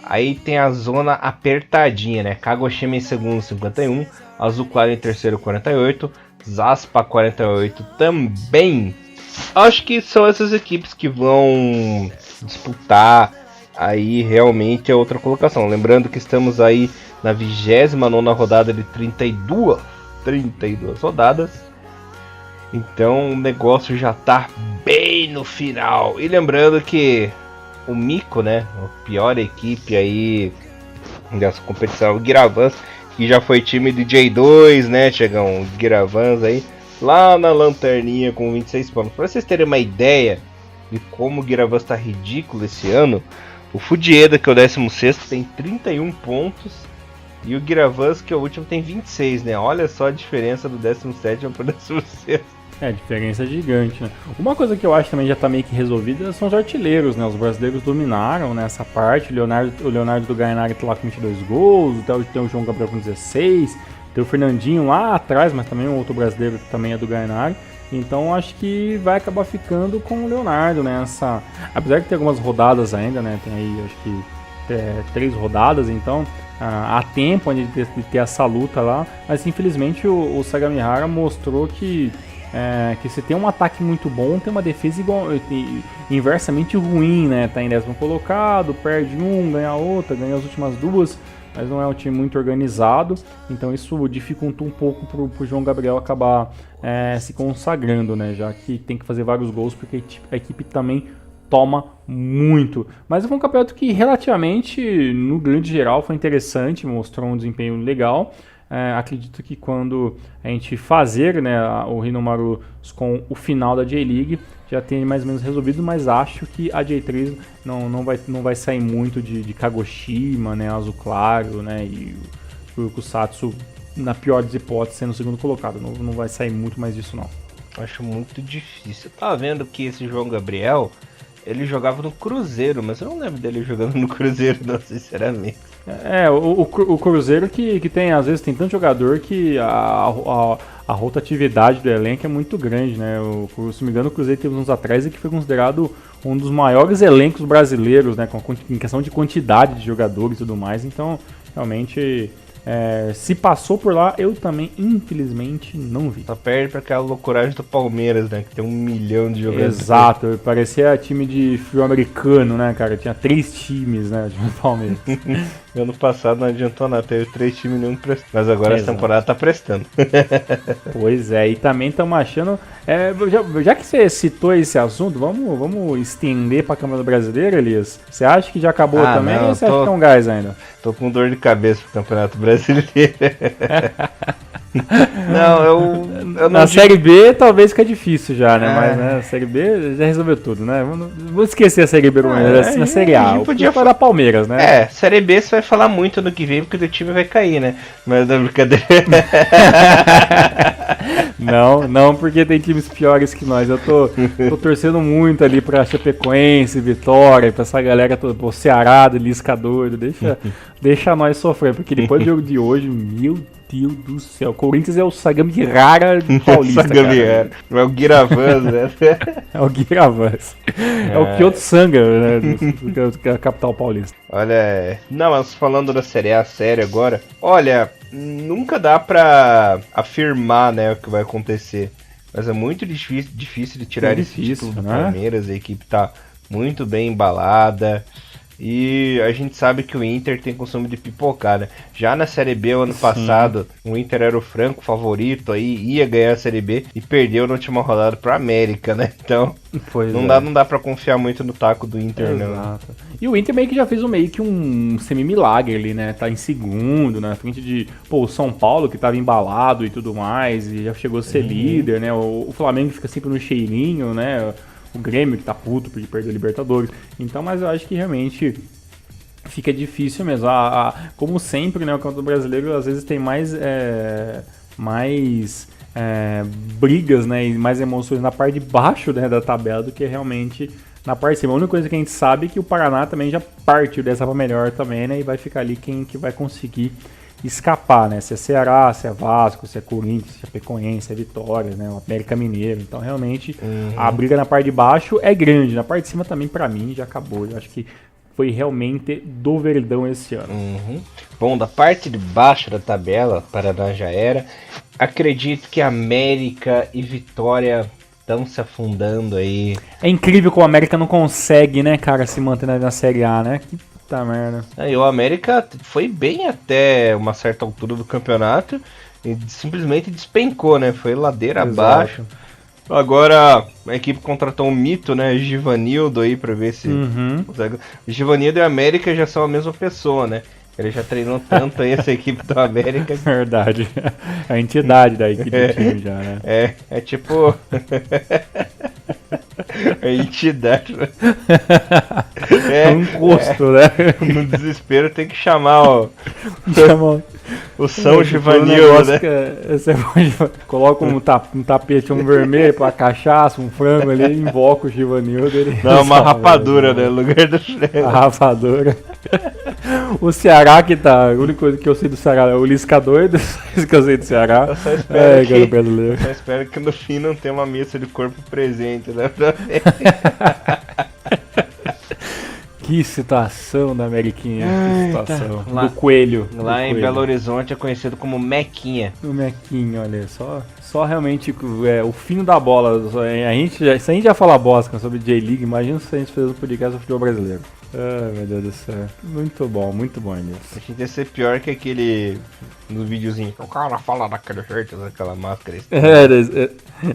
Aí tem a zona apertadinha, né? Kagoshima em segundo, 51. Azul Claro em terceiro, 48. Zaspa, 48 também. Acho que são essas equipes que vão disputar aí realmente a outra colocação. Lembrando que estamos aí na 29ª rodada de 32 rodadas. Então o negócio já tá bem no final. E lembrando que o Miko, né, a pior equipe aí dessa competição, o Giravans, que já foi time de J2, né, Thiagão, o Giravans aí, lá na lanterninha com 26 pontos. Pra vocês terem uma ideia de como o Giravans tá ridículo esse ano, O Fudieda, que é o 16º, tem 31 pontos. E o Giravans, que é o último, tem 26, né? Olha só a diferença do 17º pro 16º.
A diferença é gigante, né? Uma coisa que eu acho também já tá meio que resolvida são os artilheiros, né? Os brasileiros dominaram nessa parte. O Leonardo do Gainari tá lá com 22 gols, tem o João Gabriel com 16, tem o Fernandinho lá atrás, mas também um outro brasileiro que também é do Gainari. Então acho que vai acabar ficando com o Leonardo, né? Apesar de ter algumas rodadas ainda, né? Tem aí, acho que 3 rodadas, então há tempo de ter essa luta lá. Mas infelizmente o Sagamihara mostrou que se tem um ataque muito bom, tem uma defesa inversamente ruim, né? Tá em 10º colocado, perde um, ganha outra, ganha as últimas 2, mas não é um time muito organizado, então isso dificulta um pouco pro João Gabriel acabar se consagrando, né? Já que tem que fazer vários gols, porque a equipe também toma muito. Mas foi um campeonato que relativamente, no grande geral, foi interessante, mostrou um desempenho legal. Acredito que quando a gente fazer, né, o Rinomaru com o final da J-League já tem mais ou menos resolvido, mas acho que a J3 não vai sair muito de Kagoshima, né, Azul Claro, né, e o Kusatsu, na pior das hipóteses, sendo o segundo colocado. Não vai sair muito mais disso, não.
Acho muito difícil. Eu tava vendo que esse João Gabriel, ele jogava no Cruzeiro, mas eu não lembro dele jogando no Cruzeiro, não, sinceramente.
O Cruzeiro que tem, às vezes, tem tanto jogador que a rotatividade do elenco é muito grande, né? Se não me engano, o Cruzeiro teve uns anos atrás e que foi considerado um dos maiores elencos brasileiros, né? Em questão de quantidade de jogadores e tudo mais. Então, realmente, se passou por lá, eu também, infelizmente, não vi.
Só perde pra aquela loucuragem do Palmeiras, né? Que tem 1 milhão de jogadores.
Exato, parecia time de futebol americano, né, cara? Tinha 3 times, né, de Palmeiras.
Ano passado não adiantou nada, teve 3 times e nenhum prestou. Mas agora essa temporada tá prestando.
Pois é, e também estamos achando... já que você citou esse assunto, vamos estender pra Câmara Brasileira, Elias? Você acha que já acabou também ou você acha que tem um gás ainda?
Tô com dor de cabeça pro Campeonato Brasileiro. Não, eu não.
Na Série B talvez fica difícil já, né? Mas na Série B já resolveu tudo, né? Vou esquecer a Série B na Série A.
Podia
falar da Palmeiras, né?
Série B você vai falar muito no que vem porque o time vai cair, né? Mas não é brincadeira.
Não, porque tem times piores que nós. Eu tô torcendo muito ali pra Chapecoense, Vitória, pra essa galera toda, pô, Ceará, Lisca doido. Deixa nós sofrer, porque depois do jogo de hoje, meu Deus do céu, o Corinthians é o Sagamihara paulista,
Sagamihara. É o Giravans, né?
É o Giravans. É o Kyoto Sanga, né, da capital paulista.
Olha, não, mas falando da Série A sério agora, olha, nunca dá pra afirmar, né, o que vai acontecer. Mas é muito difícil de tirar esse título do Palmeiras, a equipe tá muito bem embalada. E a gente sabe que o Inter tem costume de pipocar, né? Já na Série B, o ano passado, o Inter era o franco favorito, aí ia ganhar a Série B e perdeu na última rodada pro América, né? Então, não dá pra confiar muito no taco do Inter, não.
E o Inter meio que já fez um semi-milagre ali, né? Tá em segundo, na frente de o São Paulo, que tava embalado e tudo mais, e já chegou a ser líder, né? O Flamengo fica sempre no cheirinho, né? O Grêmio que tá puto porque perdeu a Libertadores. Então, mas eu acho que realmente fica difícil mesmo. Como sempre, né, o Campeonato Brasileiro às vezes tem mais brigas, né, e mais emoções na parte de baixo, né, da tabela do que realmente na parte de cima. A única coisa que a gente sabe é que o Paraná também já partiu dessa pra melhor também, né, e vai ficar ali quem que vai conseguir escapar, né? Se é Ceará, se é Vasco, se é Corinthians, se é Chapecoense, se é Vitória, né? O América Mineiro. Então, realmente, a briga na parte de baixo é grande. Na parte de cima também, pra mim, já acabou. Eu acho que foi realmente do Verdão esse ano.
Bom, da parte de baixo da tabela, Paraná já era. Acredito que América e Vitória estão se afundando aí.
É incrível como o América não consegue, né, cara, se manter na Série A, né? Que puta merda.
E o América foi bem até uma certa altura do campeonato e simplesmente despencou, né? Foi ladeira abaixo. Agora a equipe contratou um mito, né? Givanildo aí pra ver se... O Givanildo e a América já são a mesma pessoa, né? Ele já treinou tanto aí essa equipe do América.
Verdade. A entidade da equipe do time já, né?
É tipo... A entidade.
É um custo, né?
No desespero tem que chamar o São
Um
Givanildo, né?
Você coloca um tapete vermelho pra cachaça, um frango ali, invoca o Givanildo.
Não, uma rapadura, né? No lugar do
frango. A rapadura. O Ceará que tá. A única coisa que eu sei do Ceará é o Lisca doido. Isso que eu sei do Ceará.
Eu só espero que no fim não tenha uma missa de corpo presente, né?
Que situação da Ameriquinha. Que situação.
Lá,
do coelho.
Lá em Belo Horizonte é conhecido como Mequinha.
O Mequinha, olha só. Só realmente o fino da bola. Se a gente já fala bosta sobre J-League, imagina se a gente fez um podcast do futebol brasileiro. Ai, meu Deus do céu. Muito bom, Inês.
A gente ia ser pior que aquele no videozinho. O cara fala daquele jeito, daquela máscara.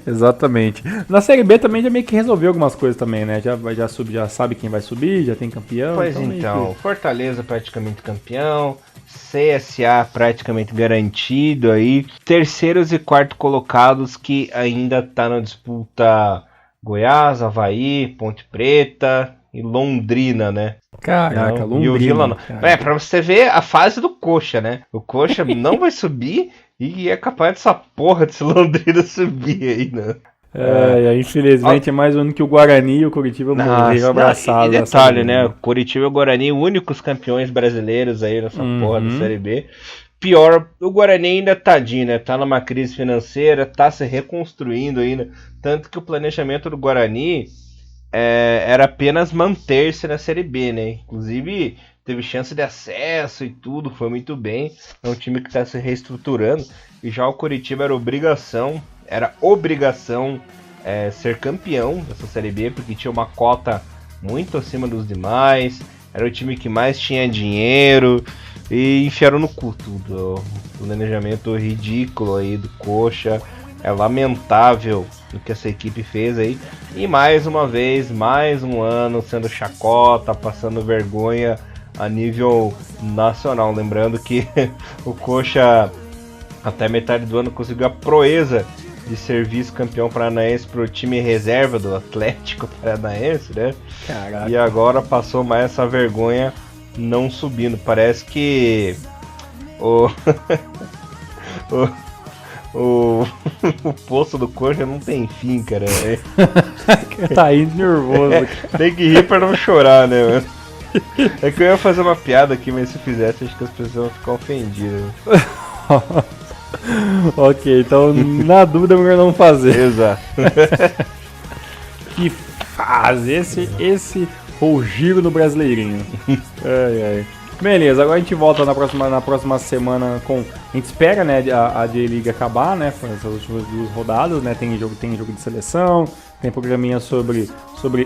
Exatamente. Na Série B também já meio que resolveu algumas coisas também, né? Já sabe quem vai subir, já tem campeão.
Pois então, Fortaleza praticamente campeão. CSA praticamente garantido aí. Terceiros e quarto colocados que ainda tá na disputa Goiás, Avaí, Ponte Preta e Londrina, né?
Caraca, Londrina.
E o Vila não. Pra você ver a fase do Coxa, né? O Coxa não vai subir e é capaz dessa porra desse Londrina subir aí, né?
Infelizmente é mais um ano que o Guarani e o Curitiba morreram abraçados.
E detalhe, né? O Curitiba e o Guarani, únicos campeões brasileiros aí nessa porra da Série B. Pior, o Guarani ainda tadinho, né? Tá numa crise financeira, tá se reconstruindo ainda. Tanto que o planejamento do Guarani era apenas manter-se na Série B, né? Inclusive teve chance de acesso e tudo, foi muito bem. É um time que tá se reestruturando. E já o Curitiba era obrigação ser campeão dessa Série B, porque tinha uma cota muito acima dos demais, era o time que mais tinha dinheiro, e enfiaram no cu tudo. O planejamento ridículo aí do Coxa, é lamentável o que essa equipe fez aí, e mais uma vez, mais um ano sendo chacota, passando vergonha a nível nacional. Lembrando que o Coxa até metade do ano conseguiu a proeza de ser vice-campeão paranaense pro time reserva do Atlético Paranaense, né?
Caraca.
E agora passou mais essa vergonha não subindo. Parece que o poço do Coxa não tem fim, cara.
Tá indo nervoso.
Tem que rir pra não chorar, né, mano? É que eu ia fazer uma piada aqui, mas se fizesse acho que as pessoas vão ficar ofendidas.
Ok, então na dúvida é melhor não fazer.
Exato.
Que fase esse giro no Brasileirinho. Ai. Beleza, agora a gente volta na próxima semana com... A gente espera, né, a J-League acabar, né, com essas últimas 2 rodadas, né, tem jogo de seleção, tem programinha sobre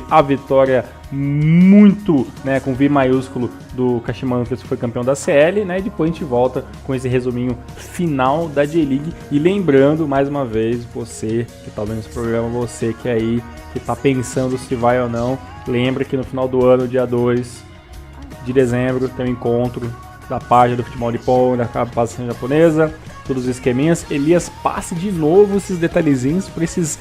a vitória muito, né, com V maiúsculo do Kashima que foi campeão da CL, né, e depois a gente volta com esse resuminho final da J-League. E lembrando, mais uma vez, você que tá vendo esse programa, você que aí, que tá pensando se vai ou não, lembra que no final do ano, dia 2 de dezembro, tem um encontro da página do Futebol Nippon, da Capacitação Japonesa, todos os esqueminhas. Elias, passe de novo esses detalhezinhos para esses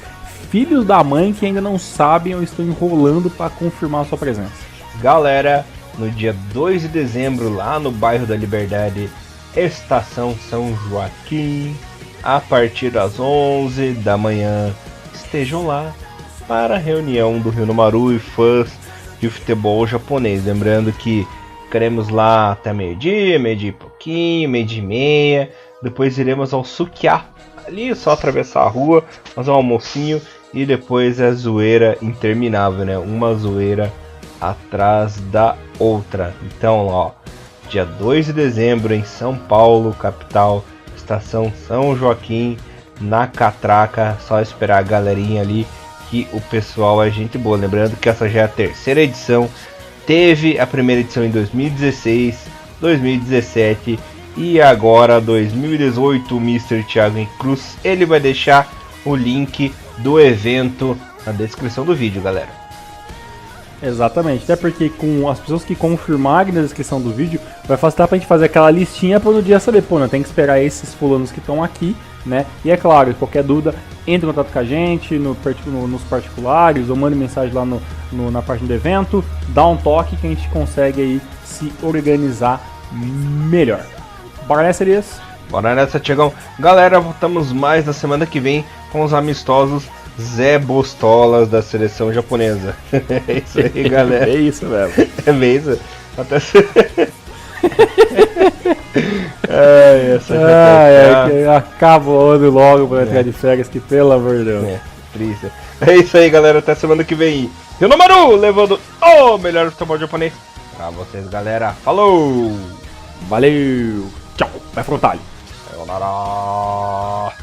filhos da mãe que ainda não sabem ou estão enrolando para confirmar a sua presença.
Galera, no dia 2 de dezembro, lá no bairro da Liberdade, Estação São Joaquim, a partir das 11 da manhã, estejam lá para a reunião do Rio Maru e fãs de futebol japonês. Lembrando que ficaremos lá até meio-dia e pouquinho, meio-dia e meia. Depois iremos ao Sukiá, ali é só atravessar a rua, fazer um almocinho e depois é zoeira interminável, né? Uma zoeira atrás da outra. Então, ó, dia 2 de dezembro em São Paulo, capital, Estação São Joaquim, na Catraca. Só esperar a galerinha ali, que o pessoal é gente boa. Lembrando que essa já é a 3ª edição. Teve a primeira edição em 2016, 2017 e agora 2018. O Mr. Thiago Cruz, ele vai deixar o link do evento na descrição do vídeo, galera.
Exatamente, até porque com as pessoas que confirmarem na descrição do vídeo, vai facilitar pra gente fazer aquela listinha para no dia saber, pô, não tem que esperar esses fulanos que estão aqui, né? E é claro, qualquer dúvida, entre em contato com a gente nos particulares, ou mande mensagem lá na página do evento, dá um toque que a gente consegue aí se organizar melhor. Bora nessa, Elias?
Bora nessa, Tiagão. Galera, voltamos mais na semana que vem com os amistosos Zé Bostolas da seleção japonesa. É isso aí, galera.
É isso mesmo.
É mesmo? Até essa já
acaba o ano logo pra entrar de férias, que pelo amor de Deus.
Triste. É isso aí, galera. Até semana que vem. Rinomaru levando o melhor futebol japonês pra vocês, galera. Falou!
Valeu! Tchau! Vai frontal!
Sayonara!